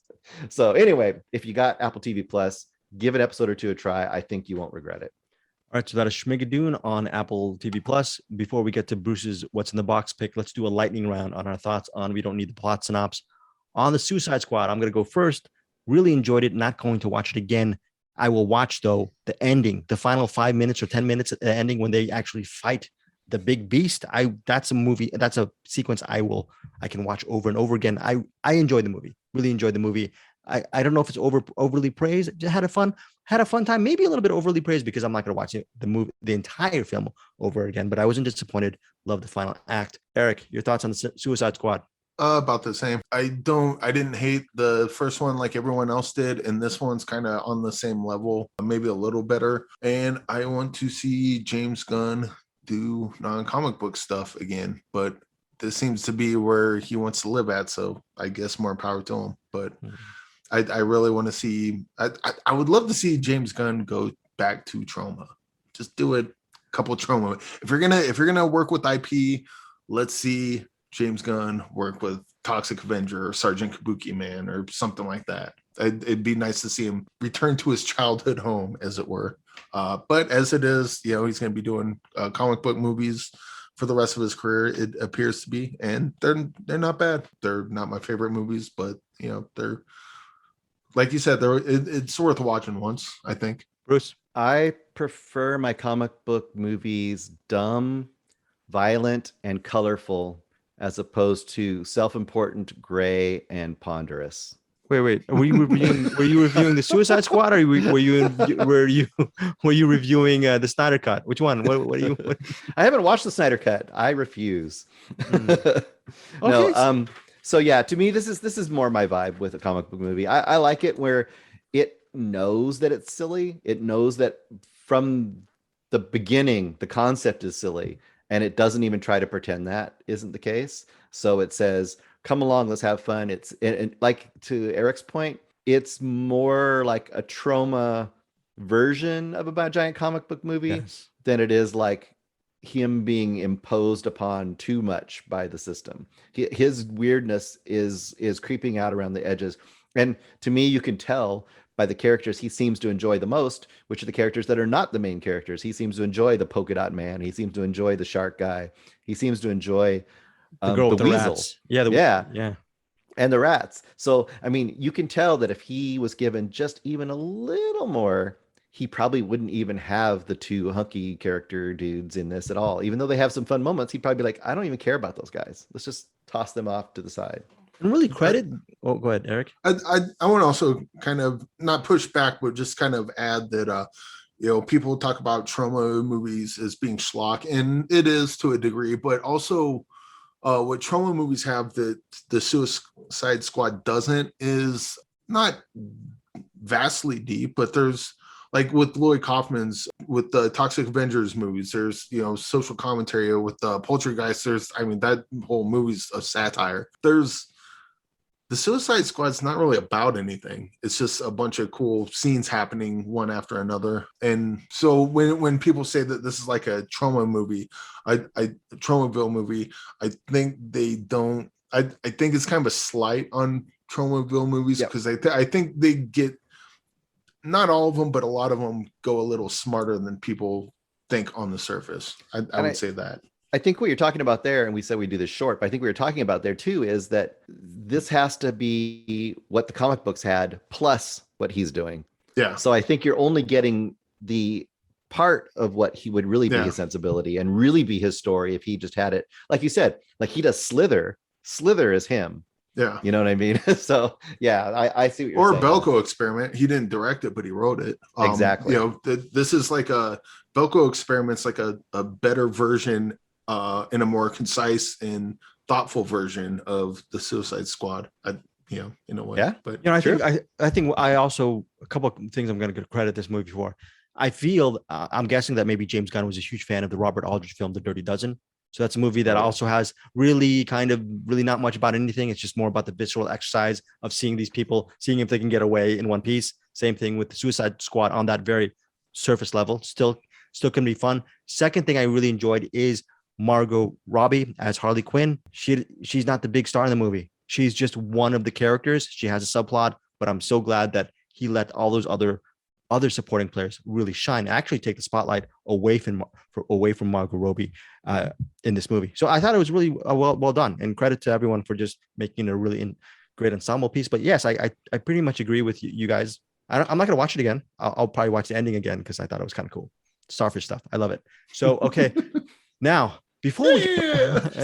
S3: So anyway, if you got Apple TV Plus, give an episode or 2 a try. I think you won't regret it.
S1: All right, so that is Schmigadoon on Apple TV Plus. Before we get to Bruce's What's in the Box pick, let's do a lightning round on our thoughts on We Don't Need the Plot Synopsis. On the Suicide Squad, I'm going to go first. Really enjoyed it. Not going to watch it again. I will watch, though, the ending, the final 5 minutes or 10 minutes at the ending when they actually fight the big beast. That's a movie. That's a sequence I can watch over and over again. I enjoyed the movie. Really enjoyed the movie. I don't know if it's overly praised. Just had a fun time. Maybe a little bit overly praised because I'm not going to watch the entire film over again. But I wasn't disappointed. Loved the final act. Eric, your thoughts on the Suicide Squad?
S2: About the same. I didn't hate the first one like everyone else did, and this one's kind of on the same level, maybe a little better. And I want to see James Gunn do non-comic book stuff again, but this seems to be where he wants to live at, so I guess more power to him. But I really want to see, I would love to see James Gunn go back to Trauma. Just do it, a couple Trauma. If you're gonna work with IP, let's see James Gunn work with Toxic Avenger or Sergeant Kabuki Man or something like that. It'd be nice to see him return to his childhood home, as it were. But as it is, he's going to be doing comic book movies for the rest of his career. It appears to be, and they're not bad. They're not my favorite movies, but they're, like you said, it's worth watching once, I think.
S1: Bruce?
S3: I prefer my comic book movies dumb, violent, and colorful, as opposed to self-important, gray, and ponderous.
S1: Wait. Were you reviewing the Suicide Squad, or were you reviewing the Snyder Cut? Which one? What are you?
S3: I haven't watched the Snyder Cut. I refuse.
S1: Okay.
S3: No. So yeah, to me, this is more my vibe with a comic book movie. I like it where it knows that it's silly. It knows that from the beginning, the concept is silly, and it doesn't even try to pretend that isn't the case. So it says, come along, let's have fun. It's like, to Eric's point, it's more like a trauma version of a giant comic book movie than it is like him being imposed upon too much by the system. His weirdness is creeping out around the edges. And to me, you can tell by the characters he seems to enjoy the most, which are the characters that are not the main characters. He seems to enjoy the polka dot man. He seems to enjoy the shark guy. He seems to enjoy
S1: the girl with the
S3: weasel.
S1: rats.
S3: Yeah. And the rats. So, I mean, you can tell that if he was given just even a little more, he probably wouldn't even have the two hunky character dudes in this at all. Even though they have some fun moments, he'd probably be like, I don't even care about those guys. Let's just toss them off to the side.
S1: And really credit. Oh, go ahead, Eric.
S2: I want to also kind of not push back, but just kind of add that people talk about trauma movies as being schlock, and it is to a degree, but also what trauma movies have that the Suicide Squad doesn't is not vastly deep, but there's, like with Lloyd Kaufman's, with the Toxic Avengers movies, there's, social commentary. With the Poltergeist, that whole movie's a satire. The Suicide Squad's not really about anything. It's just a bunch of cool scenes happening one after another. And so when people say that this is like a trauma movie, Traumaville movie, I think they don't. I think it's kind of a slight on Traumaville movies, because I think they get, not all of them, but a lot of them go a little smarter than people think on the surface. I would say that.
S3: I think what you're talking about there, and we said we do this short, but I think what you're talking about there too is that this has to be what the comic books had plus what he's doing.
S2: Yeah.
S3: So I think you're only getting the part of what he would really be his sensibility and really be his story if he just had it. Like you said, like he does Slither. Slither is him.
S2: Yeah.
S3: You know what I mean? So yeah, I see what you're saying.
S2: Or Belko Experiment. He didn't direct it, but he wrote it.
S3: Exactly.
S2: This is like Belko Experiment's like a better version, in a more concise and thoughtful version of the Suicide Squad, in a way.
S3: Yeah.
S2: But
S1: I think I also, a couple of things I'm going to credit this movie for. I feel, I'm guessing that maybe James Gunn was a huge fan of the Robert Aldrich film, The Dirty Dozen. So that's a movie that also has really not much about anything. It's just more about the visceral exercise of seeing these people, seeing if they can get away in one piece. Same thing with the Suicide Squad on that very surface level. Still can be fun. Second thing I really enjoyed is Margot Robbie as Harley Quinn. She's not the big star in the movie. She's just one of the characters. She has a subplot, but I'm so glad that he let all those other supporting players really shine, actually take the spotlight away from Margot Robbie in this movie. So I thought it was really well done, and credit to everyone for just making a really great ensemble piece. But yes, I pretty much agree with you guys. I'm not going to watch it again. I'll probably watch the ending again because I thought it was kind of cool. Starfish stuff. I love it. So, okay. Now, before we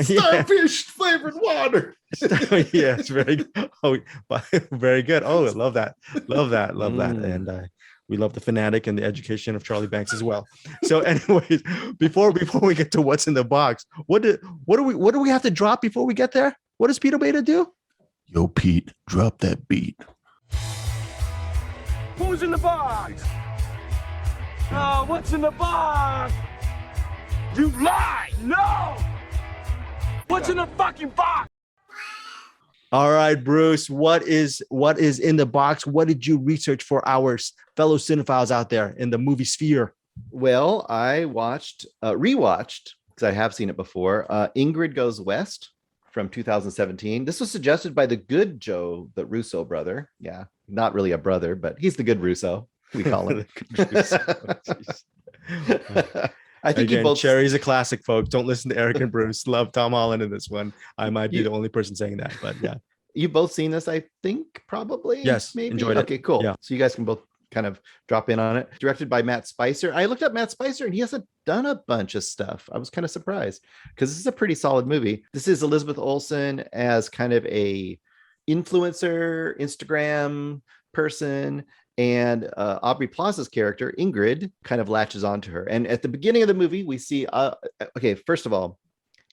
S2: starfish flavored water.
S1: Yeah, it's very good. Very good. Oh, I love that. And we love the fanatic and the education of Charlie Banks as well. So, anyways, before we get to what's in the box, what do we have to drop before we get there? What does Peter Beta do?
S2: Yo, Pete, drop that beat.
S4: Who's in the box? What's in the box? You lie! No! What's in the fucking box?
S1: All right, Bruce, what is in the box? What did you research for our fellow cinephiles out there in the movie sphere?
S3: Well, I rewatched, because I have seen it before, Ingrid Goes West from 2017. This was suggested by the good Joe, the Russo brother. Yeah, not really a brother, but he's the good Russo, we call him. I think
S1: Again,
S3: you both.
S1: Cherry's a classic, folks. Don't listen to Eric and Bruce. Love Tom Holland in this one. I might be the only person saying that, but yeah.
S3: You've both seen this, I think, probably.
S1: Yes,
S3: maybe.
S1: enjoyed it.
S3: Okay, cool.
S1: Yeah.
S3: So you guys can both kind of drop in on it. Directed by Matt Spicer. I looked up Matt Spicer and he hasn't done a bunch of stuff. I was kind of surprised because this is a pretty solid movie. This is Elizabeth Olsen as kind of a influencer, Instagram person, and Aubrey Plaza's character, Ingrid, kind of latches onto her. And at the beginning of the movie, we see, okay, first of all,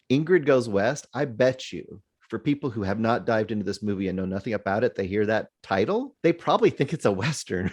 S3: Ingrid Goes West. I bet you, for people who have not dived into this movie and know nothing about it, they hear that title, they probably think it's a Western.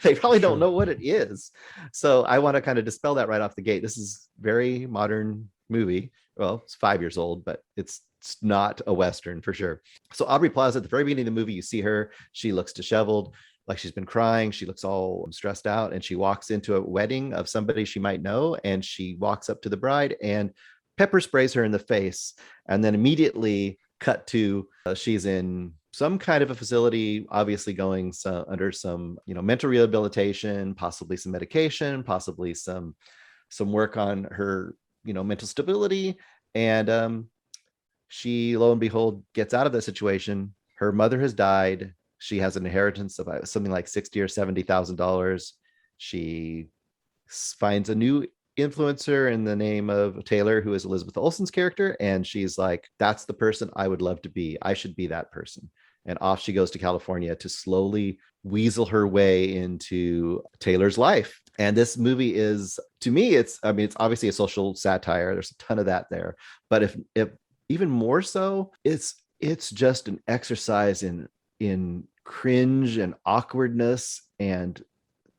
S3: They probably don't know what it is. So I want to kind of dispel that right off the gate. This is very modern movie. Well, it's 5 years old, but it's not a Western for sure. So Aubrey Plaza, at the very beginning of the movie, you see her. She looks disheveled, like she's been crying. She looks all stressed out, and she walks into a wedding of somebody she might know, and she walks up to the bride and pepper sprays her in the face, and then immediately cut to she's in some kind of a facility, obviously going under some mental rehabilitation, possibly some medication, possibly some work on her mental stability, and she, lo and behold, gets out of that situation. Her mother has died. She has an inheritance of something like $60,000 or $70,000. She finds a new influencer in the name of Taylor, who is Elizabeth Olsen's character, and she's like, that's the person I would love to be. I should be that person. And off she goes to California to slowly weasel her way into Taylor's life. And this movie is, to me, it's obviously a social satire. There's a ton of that there, but if even more so, it's just an exercise in cringe and awkwardness and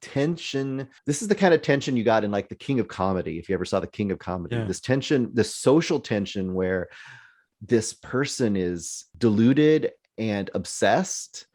S3: tension. This is the kind of tension you got in like The King of Comedy. If you ever saw The King of Comedy, this tension, this social tension where this person is deluded and obsessed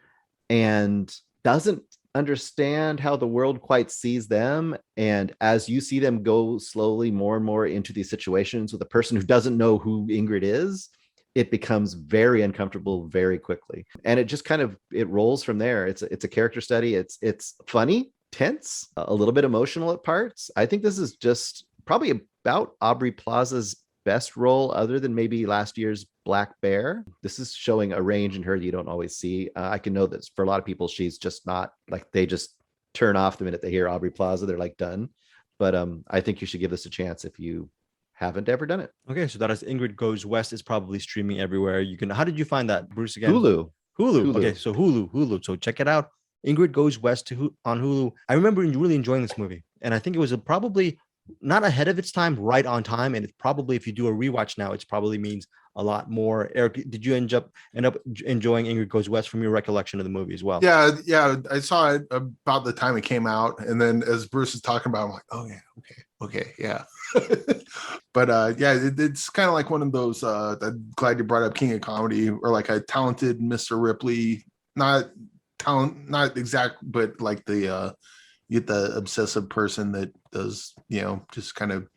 S3: and doesn't understand how the world quite sees them. And as you see them go slowly more and more into these situations with a person who doesn't know who Ingrid is, it becomes very uncomfortable very quickly. And it just kind of, it rolls from there. It's a character study. It's funny, tense, a little bit emotional at parts. I think this is just probably about Aubrey Plaza's best role, other than maybe last year's Black Bear. This is showing a range in her that you don't always see. I can know that for a lot of people, she's just not, like, they just turn off the minute they hear Aubrey Plaza. They're like done. But I think you should give this a chance if you haven't ever done it.
S1: Okay, so that is Ingrid Goes West. Is probably streaming everywhere. You can. How did you find that, Bruce? Again,
S3: Hulu.
S1: Okay, so Hulu. So check it out. Ingrid Goes West on Hulu. I remember really enjoying this movie, and I think it was probably not ahead of its time, right on time. And it's probably, if you do a rewatch now, it probably means a lot more. Eric, did you end up enjoying Ingrid Goes West from your recollection of the movie as well?
S2: Yeah. I saw it about the time it came out, and then as Bruce is talking about it, I'm like, oh yeah, okay, yeah. But it's kind of like one of those. I'm glad you brought up King of Comedy, or like a talented Mr. Ripley, not exact, but like the you get the obsessive person that does, just kind of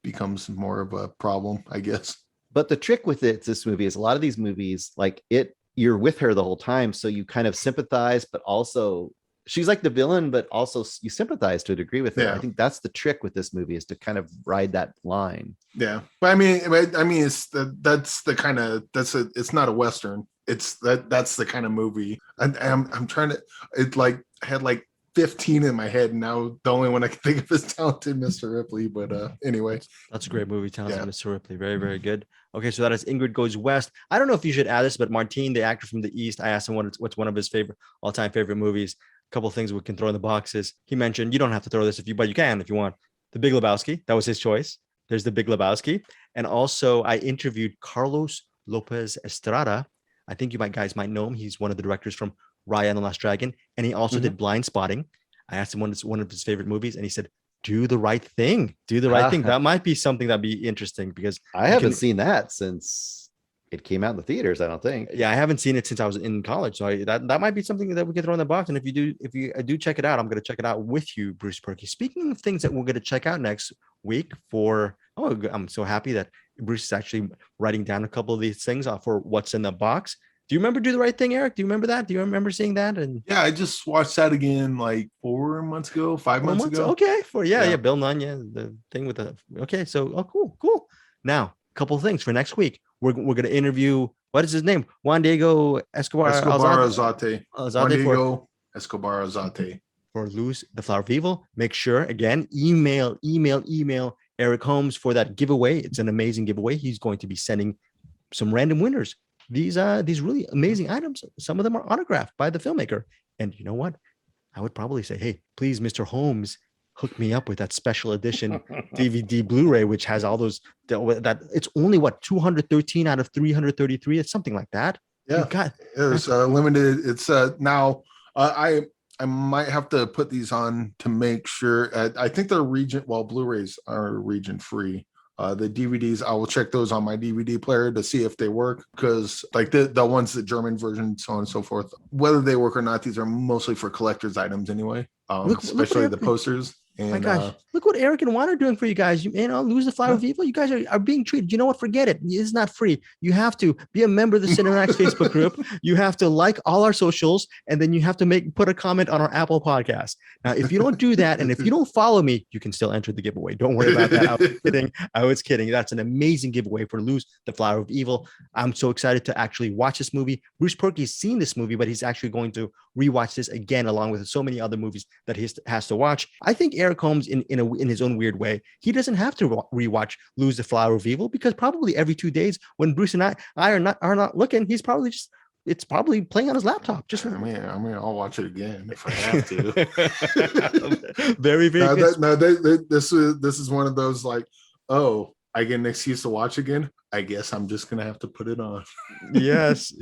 S2: becomes more of a problem, I guess.
S3: But the trick with this movie is a lot of these movies, like you're with her the whole time, so you kind of sympathize, but also she's like the villain, but also you sympathize to a degree with her. I think that's the trick with this movie, is to kind of ride that line.
S2: Yeah, but I mean, it's not a Western. That's the kind of movie. I'm trying to. It like had like 15 in my head, and now the only one I can think of is Talented Mr. Ripley. But anyway,
S1: that's a great movie, Talented Mr. Ripley. Very, very good. Okay, so that is Ingrid Goes West. I don't know if you should add this, but Martin, the actor from the East, I asked him what's one of his all-time favorite movies. A couple of things we can throw in the boxes. He mentioned, you don't have to throw this but you can if you want. The Big Lebowski. That was his choice. There's The Big Lebowski. And also I interviewed Carlos Lopez Estrada. I think you guys might know him. He's one of the directors from Raya and the Last Dragon. And he also did Blind Spotting. I asked him one of his favorite movies, and he said, Do the Right Thing. Do the Right Thing. That might be something that'd be interesting, because
S3: I haven't seen that since it came out in the theaters, I don't think.
S1: Yeah, I haven't seen it since I was in college. So that might be something that we can throw in the box. And if you do check it out, I'm going to check it out with you, Bruce Perky. Speaking of things that we're going to check out next week I'm so happy that Bruce is actually writing down a couple of these things for what's in the box. Do you remember Do the Right Thing, Eric? Do you remember that? Do you remember seeing that? And
S2: Yeah, I just watched that again like 4 months ago, 5 months ago.
S1: Okay,
S2: Yeah.
S1: Bill Nunn, the thing with the okay. So cool. Now, a couple of things for next week. We're gonna interview, what is his name? Juan Diego Escobar
S2: Azate. Juan
S1: for
S2: Diego Escobar Azate.
S1: Lose the Flower of Evil. Make sure, again, email Eric Holmes for that giveaway. It's an amazing giveaway. He's going to be sending some random winners these really amazing items. Some of them are autographed by the filmmaker. And you know what? I would probably say, hey, please, Mr. Holmes, hook me up with that special edition DVD Blu-ray, which has all those, that it's only 213 out of 333. It's something like that.
S2: Yeah, it's limited. It's now I might have to put these on to make sure. I think they're Blu-rays are region free. The DVDs, I will check those on my DVD player to see if they work, because like the ones, the German version, so on and so forth, whether they work or not, these are mostly for collector's items anyway, especially the posters. And,
S1: my gosh, look what Eric and Juan are doing for you guys. You know, Lose the Flower of Evil. You guys are being treated. You know what? Forget it. It's not free. You have to be a member of the Cinemax Facebook group. You have to like all our socials, and then you have to put a comment on our Apple podcast. Now, if you don't do that, and if you don't follow me, you can still enter the giveaway. Don't worry about that. I was kidding. That's an amazing giveaway for Lose the Flower of Evil. I'm so excited to actually watch this movie. Bruce Perky's seen this movie, but he's actually going to rewatch this again, along with so many other movies that he has to watch. I think Eric Holmes, in his own weird way, he doesn't have to rewatch Lose the Flower of Evil, because probably every 2 days when Bruce and I are not looking, he's probably it's probably playing on his laptop. Just
S2: I mean, I'll watch it again if I have to.
S1: Very good.
S2: This is one of those like, oh, I get an excuse to watch again. I guess I'm just gonna have to put it on. Yes.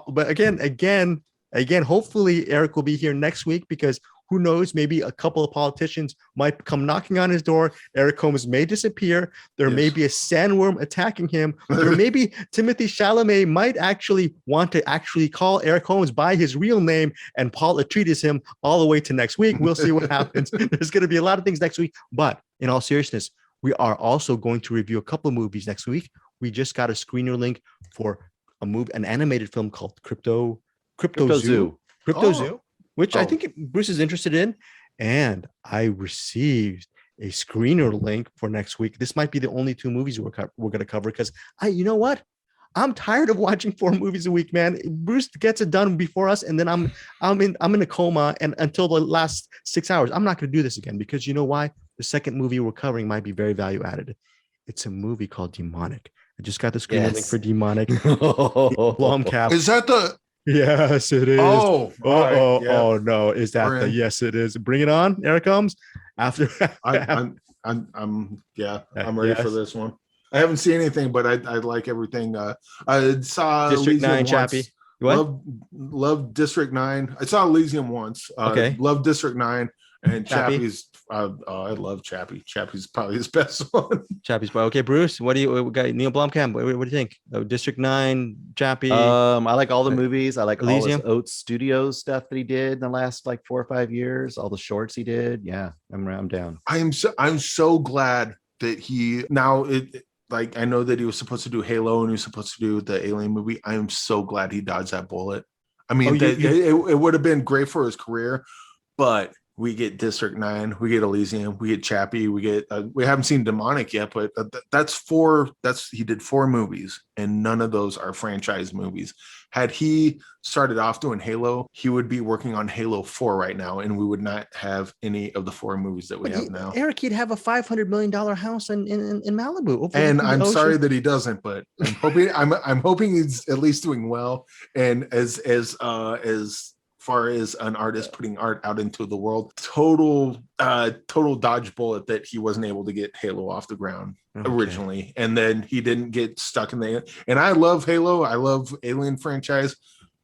S1: But again, hopefully Eric will be here next week, because who knows, maybe a couple of politicians might come knocking on his door. Eric Holmes may disappear. There may be a sandworm attacking him. Or maybe Timothy Chalamet might actually want to actually call Eric Holmes by his real name and Paul Atreides him all the way to next week. We'll see what happens. There's going to be a lot of things next week. But in all seriousness, we are also going to review a couple of movies next week. We just got a screener link for an animated film called Crypto Zoo, which I think Bruce is interested in. And I received a screener link for next week. This might be the only 2 movies we're going to cover, because you know what? I'm tired of watching 4 movies a week, man. Bruce gets it done before us, and then I'm in a coma and until the last 6 hours. I'm not going to do this again, because you know why? The second movie we're covering might be very value added. It's a movie called Demonic. I just got the screener link for Demonic. Blomkamp.
S2: Is that the?
S1: Yes, it is.
S2: Oh
S1: no! Is that the? Yes, it is. Bring it on. There it comes. After
S2: I'm ready for this one. I haven't seen anything, but I like everything. I saw
S1: District 9,
S2: once.
S1: Chappie. What?
S2: Love District 9. I saw Elysium once.
S1: Okay.
S2: Love District 9. And
S1: Chappie?
S2: Chappie's, I love Chappie. Chappie's probably his best one.
S1: Chappie's. Okay, Bruce, what do you got? Neil Blomkamp, what do you think? District 9, Chappie.
S3: I like all the movies. I like
S1: Elysium?
S3: all his Oats Studios stuff that he did in the last like 4 or 5 years. All the shorts he did. Yeah, I'm down.
S2: I'm so glad that he now like, I know that he was supposed to do Halo and he was supposed to do the Alien movie. I am so glad he dodged that bullet. I mean, it would have been great for his career, but we get District 9, we get Elysium, we get Chappie, we haven't seen Demonic yet, but he did 4 movies, and none of those are franchise movies. Had he started off doing Halo, he would be working on Halo 4 right now, and we would not have any of the 4 movies that we have now.
S1: Eric, he'd have a $500 million house in Malibu.
S2: And I'm sorry that he doesn't, but I'm hoping he's at least doing well. And as far as an artist putting art out into the world, total dodge bullet that he wasn't able to get Halo off the ground originally, and then he didn't get stuck in and I love Halo, I love Alien franchise,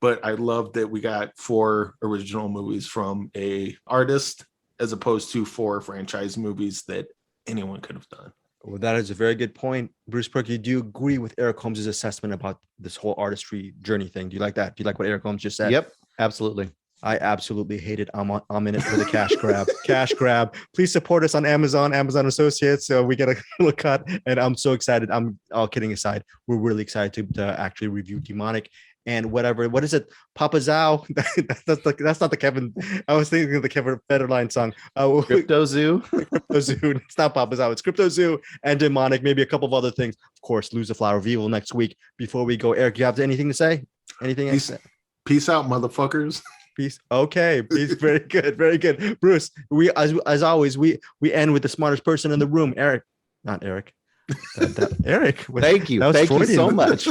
S2: but I love that we got 4 original movies from a artist as opposed to 4 franchise movies that anyone could have done.
S1: Well, that is a very good point. Bruce Perky, do you agree with Eric Holmes' assessment about this whole artistry journey thing? Do you like that? Do you like what Eric Holmes just said?
S3: Yep, absolutely.
S1: I absolutely hate it. I'm in it for the cash grab. Cash grab. Please support us on Amazon Associates, so we get a little cut. And I'm so excited. I'm all kidding aside. We're really excited to actually review Demonic and whatever. What is it? Papa Zhao. That's not the Kevin. I was thinking of the Kevin Federline song.
S3: Crypto Zoo.
S1: Crypto Zoo. It's not Papa Zhao. It's Crypto Zoo and Demonic. Maybe a couple of other things. Of course, Lose the Flower of Evil next week. Before we go, Eric, you have anything to say? Anything?
S2: Peace out, motherfuckers.
S1: Peace. Okay. Peace. Very good. Very good. Bruce, we as always, we end with the smartest person in the room. Eric. Not Eric. Eric.
S3: Thank you. Thank you so much.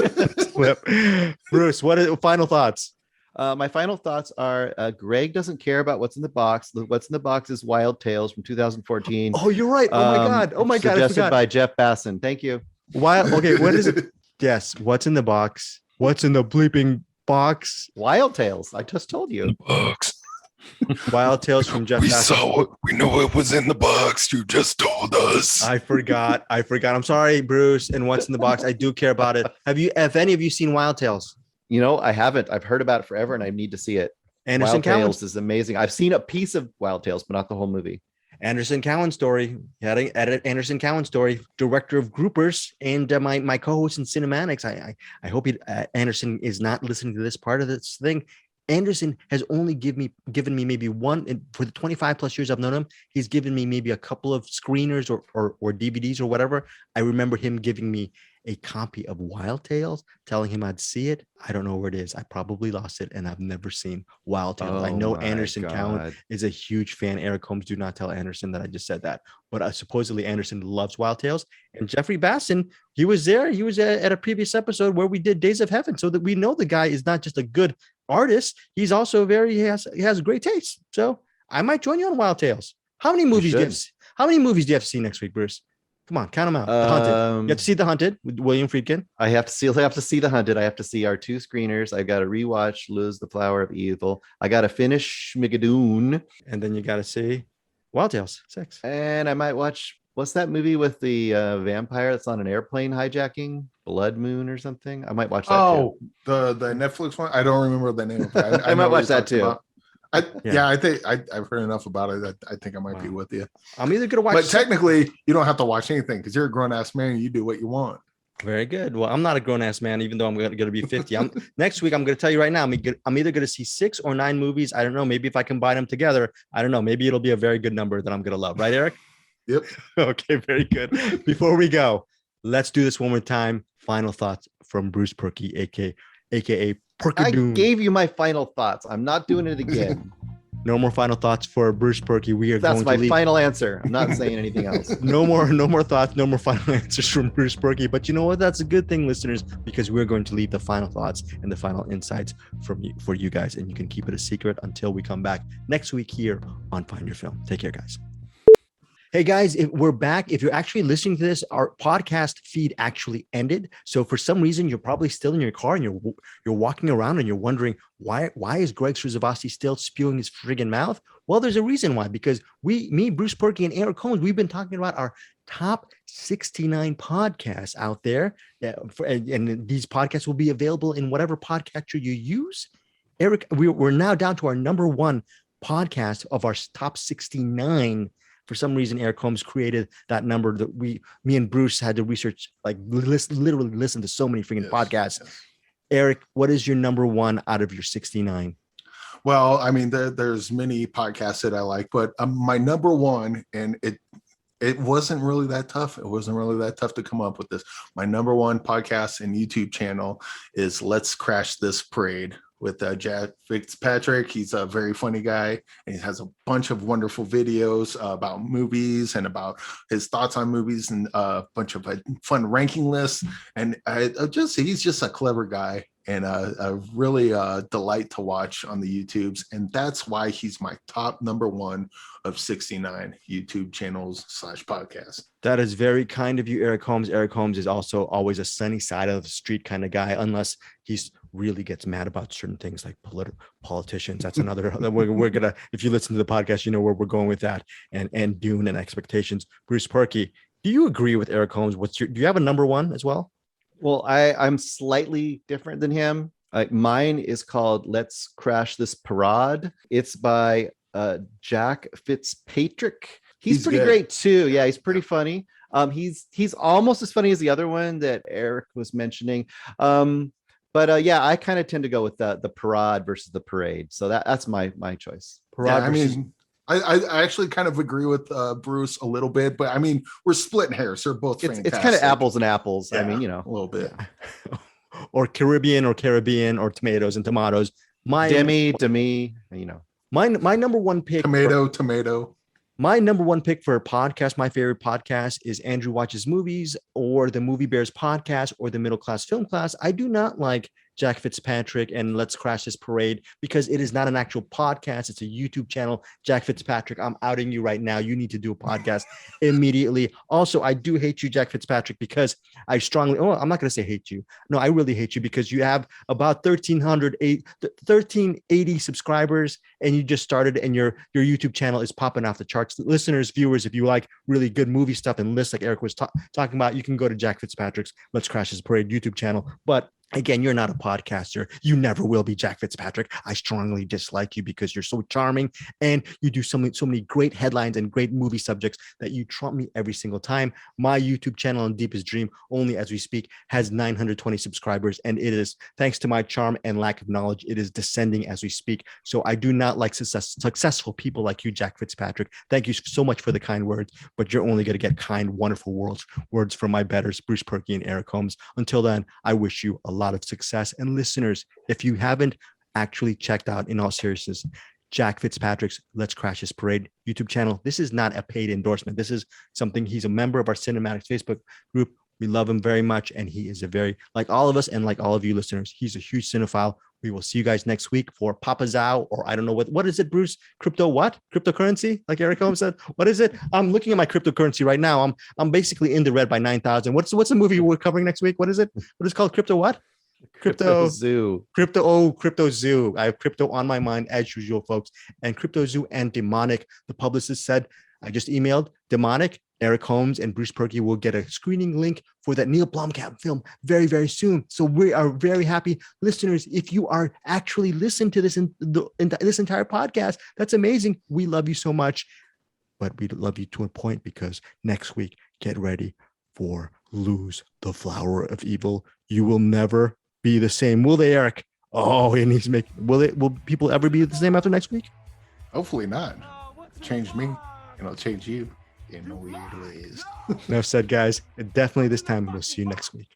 S1: Bruce, what are final thoughts?
S3: My final thoughts are Greg doesn't care about what's in the box. What's in the box is Wild Tales from 2014.
S1: Oh, you're right. Oh my God. Oh my God.
S3: Suggested by Jeff Basson. Thank you.
S1: Okay. What is it? Yes. What's in the box? What's in the bleeping box?
S3: Wild Tales. I just told you.
S5: Box.
S1: Wild Tales from Jeff.
S5: We saw it. We know it was in the box. You just told us.
S1: I forgot. I'm sorry, Bruce. And what's in the box? I do care about it. Have any of you seen Wild Tales?
S3: You know, I haven't. I've heard about it forever, and I need to see it.
S1: Anderson
S3: Wild
S1: Cowan
S3: Tales is amazing. I've seen a piece of Wild Tales, but not the whole movie.
S1: Anderson Cowan story. Anderson Cowan story, director of Groupers, and my co-host in Cinematics. I hope Anderson is not listening to this part of this thing. Anderson has only given me maybe one for the 25 plus years I've known him. He's given me maybe a couple of screeners or DVDs or whatever. I remember him giving me a copy of Wild Tales, telling him I'd see it. I don't know where it is. I probably lost it, and I've never seen Wild Tales. I know Anderson Cowan is a huge fan. Eric Holmes, do not tell Anderson that I just said that. But supposedly Anderson loves Wild Tales. And Jeffrey Basson, he was there. He was at a previous episode where we did Days of Heaven, so that we know the guy is not just a good artist. He's also he has great taste. So I might join you on Wild Tales. How many movies do you have to see next week, Bruce? Come on, count them out. The Hunted. You have to see The Hunted with William Friedkin.
S3: I have to see The Hunted. I have to see our 2 screeners. I've got to rewatch Lose the Flower of Evil. I got to finish Schmigadoon.
S1: And then you got to see Wild Tales 6.
S3: And I might watch, what's that movie with the vampire that's on an airplane hijacking? Blood Moon or something? I might watch that too.
S2: The Netflix one? I don't remember the name of it.
S3: I might watch that too.
S2: I think I've heard enough about it. I think I might be with you.
S1: I'm either gonna watch,
S2: but technically, you don't have to watch anything because you're a grown ass man. And you do what you want.
S1: Very good. Well, I'm not a grown ass man, even though I'm going to be 50. Next week. I'm going to tell you right now. I'm either going to see 6 or 9 movies. I don't know. Maybe if I combine them together, I don't know. Maybe it'll be a very good number that I'm going to love. Right, Eric?
S2: Yep.
S1: Okay. Very good. Before we go, let's do this one more time. Final thoughts from Bruce Perky, aka Perkadoon.
S3: I gave you my final thoughts. I'm not doing it again.
S1: No more final thoughts for Bruce Perky.
S3: That's my final answer. I'm not saying anything else.
S1: No more thoughts, no more final answers from Bruce Perky. But you know what? That's a good thing, listeners, because we're going to leave the final thoughts and the final insights for you guys, and you can keep it a secret until we come back next week here on Find Your Film. Take care, guys. Hey guys, if we're back. If you're actually listening to this, our podcast feed actually ended. So for some reason, you're probably still in your car and you're walking around and you're wondering why is Greg Sruzavasi still spewing his friggin' mouth? Well, there's a reason why, because me, Bruce Perky, and Eric Holmes, we've been talking about our top 69 podcasts out there. And these podcasts will be available in whatever podcatcher you use. Eric, we're now down to our number 1 podcast of our top 69. For some reason, Eric Holmes created that number that me and Bruce had to research, like literally listen to so many freaking podcasts. Yes. Eric, what is your number 1 out of your 69?
S2: Well, I mean, there's many podcasts that I like, but my number 1, and it wasn't really that tough. It wasn't really that tough to come up with this. My number 1 podcast and YouTube channel is Let's Crash This Parade with Jack Fitzpatrick. He's a very funny guy, and he has a bunch of wonderful videos about movies and about his thoughts on movies, and a bunch of fun ranking lists. And he's just a clever guy, and a really delight to watch on the YouTubes. And that's why he's my top number 1 of 69 YouTube channels / podcasts.
S1: That is very kind of you, Eric Holmes. Eric Holmes is also always a sunny side of the street kind of guy, unless he's really gets mad about certain things like politicians. That's another, we're gonna, if you listen to the podcast, you know where we're going with that, and Dune and expectations. Bruce Perky, do you agree with Eric Holmes? Do you have a number 1 as well?
S3: Well, I'm slightly different than him. Mine is called Let's Crash This Parade. It's by Jack Fitzpatrick. He's pretty
S2: good.
S3: great too. Yeah, he's pretty funny. He's almost as funny as the other one that Eric was mentioning. But yeah, I kind of tend to go with the parade versus the parade. So that's my choice.
S1: Parade
S2: Yeah, I
S1: versus-
S2: mean, I actually kind of agree with Bruce a little bit, but I mean, we're splitting hairs. They're both
S3: It's
S2: fantastic.
S3: kind of apples and apples. I
S2: Yeah,
S3: mean, you know,
S2: a little bit.
S1: or Caribbean or tomatoes and tomatoes.
S3: demi, you know.
S1: My number one pick.
S2: Tomato.
S1: My number one pick for a podcast, my favorite podcast, is Andrew Watches Movies or the Movie Bears podcast or the Middle Class Film Class. I do not like Jack Fitzpatrick and Let's Crash This Parade because it is not an actual podcast. It's a YouTube channel. Jack Fitzpatrick, I'm outing you right now. You need to do a podcast immediately. Also, I do hate you, Jack Fitzpatrick, because I'm not going to say hate you. No, I really hate you because you have about 1380 subscribers and you just started and your YouTube channel is popping off the charts. Listeners, viewers, if you like really good movie stuff and lists like Eric was talking about, you can go to Jack Fitzpatrick's Let's Crash This Parade YouTube channel. But again, you're not a podcaster. You never will be, Jack Fitzpatrick. I strongly dislike you because you're so charming and you do so many great headlines and great movie subjects that you trump me every single time. My YouTube channel on Deepest Dream, only as we speak, has 920 subscribers, and it is, thanks to my charm and lack of knowledge, it is descending as we speak. So I do not like successful people like you, Jack Fitzpatrick. Thank you so much for the kind words, but you're only going to get kind, wonderful words from my betters, Bruce Perky and Eric Holmes. Until then, I wish you a lot of success. And listeners, if you haven't actually checked out, in all seriousness, Jack Fitzpatrick's Let's Crash This Parade YouTube channel, this is not a paid endorsement. This is something, he's a member of our Cinematics Facebook group. We love him very much, and he is a very, like all of us and like all of you listeners, he's a huge cinephile. We will see you guys next week for Papa Zao, or I don't know what is it, Bruce? Cryptocurrency? Like Eric Holmes said. What is it? I'm looking at my cryptocurrency right now. I'm basically in the red by 9,000. What's the movie we're covering next week? What is it? What is it called? Crypto what?
S3: Crypto Zoo.
S1: Crypto Zoo. I have crypto on my mind as usual, folks. And Crypto Zoo and Demonic, the publicist said, I just emailed Demonic, Eric Holmes and Bruce Perky will get a screening link for that Neil Blomkamp film very, very soon. So we are very happy. Listeners, if you are actually listening to this in this entire podcast, that's amazing. We love you so much, but we love you to a point, because next week, get ready for Lose the Flower of Evil. You will never be the same. Will they, Eric? Oh, and he's making, will people ever be the same after next week?
S2: Hopefully not. Change me, and I'll change you in weird ways.
S1: Enough said, guys. Definitely this time. We'll see you next week.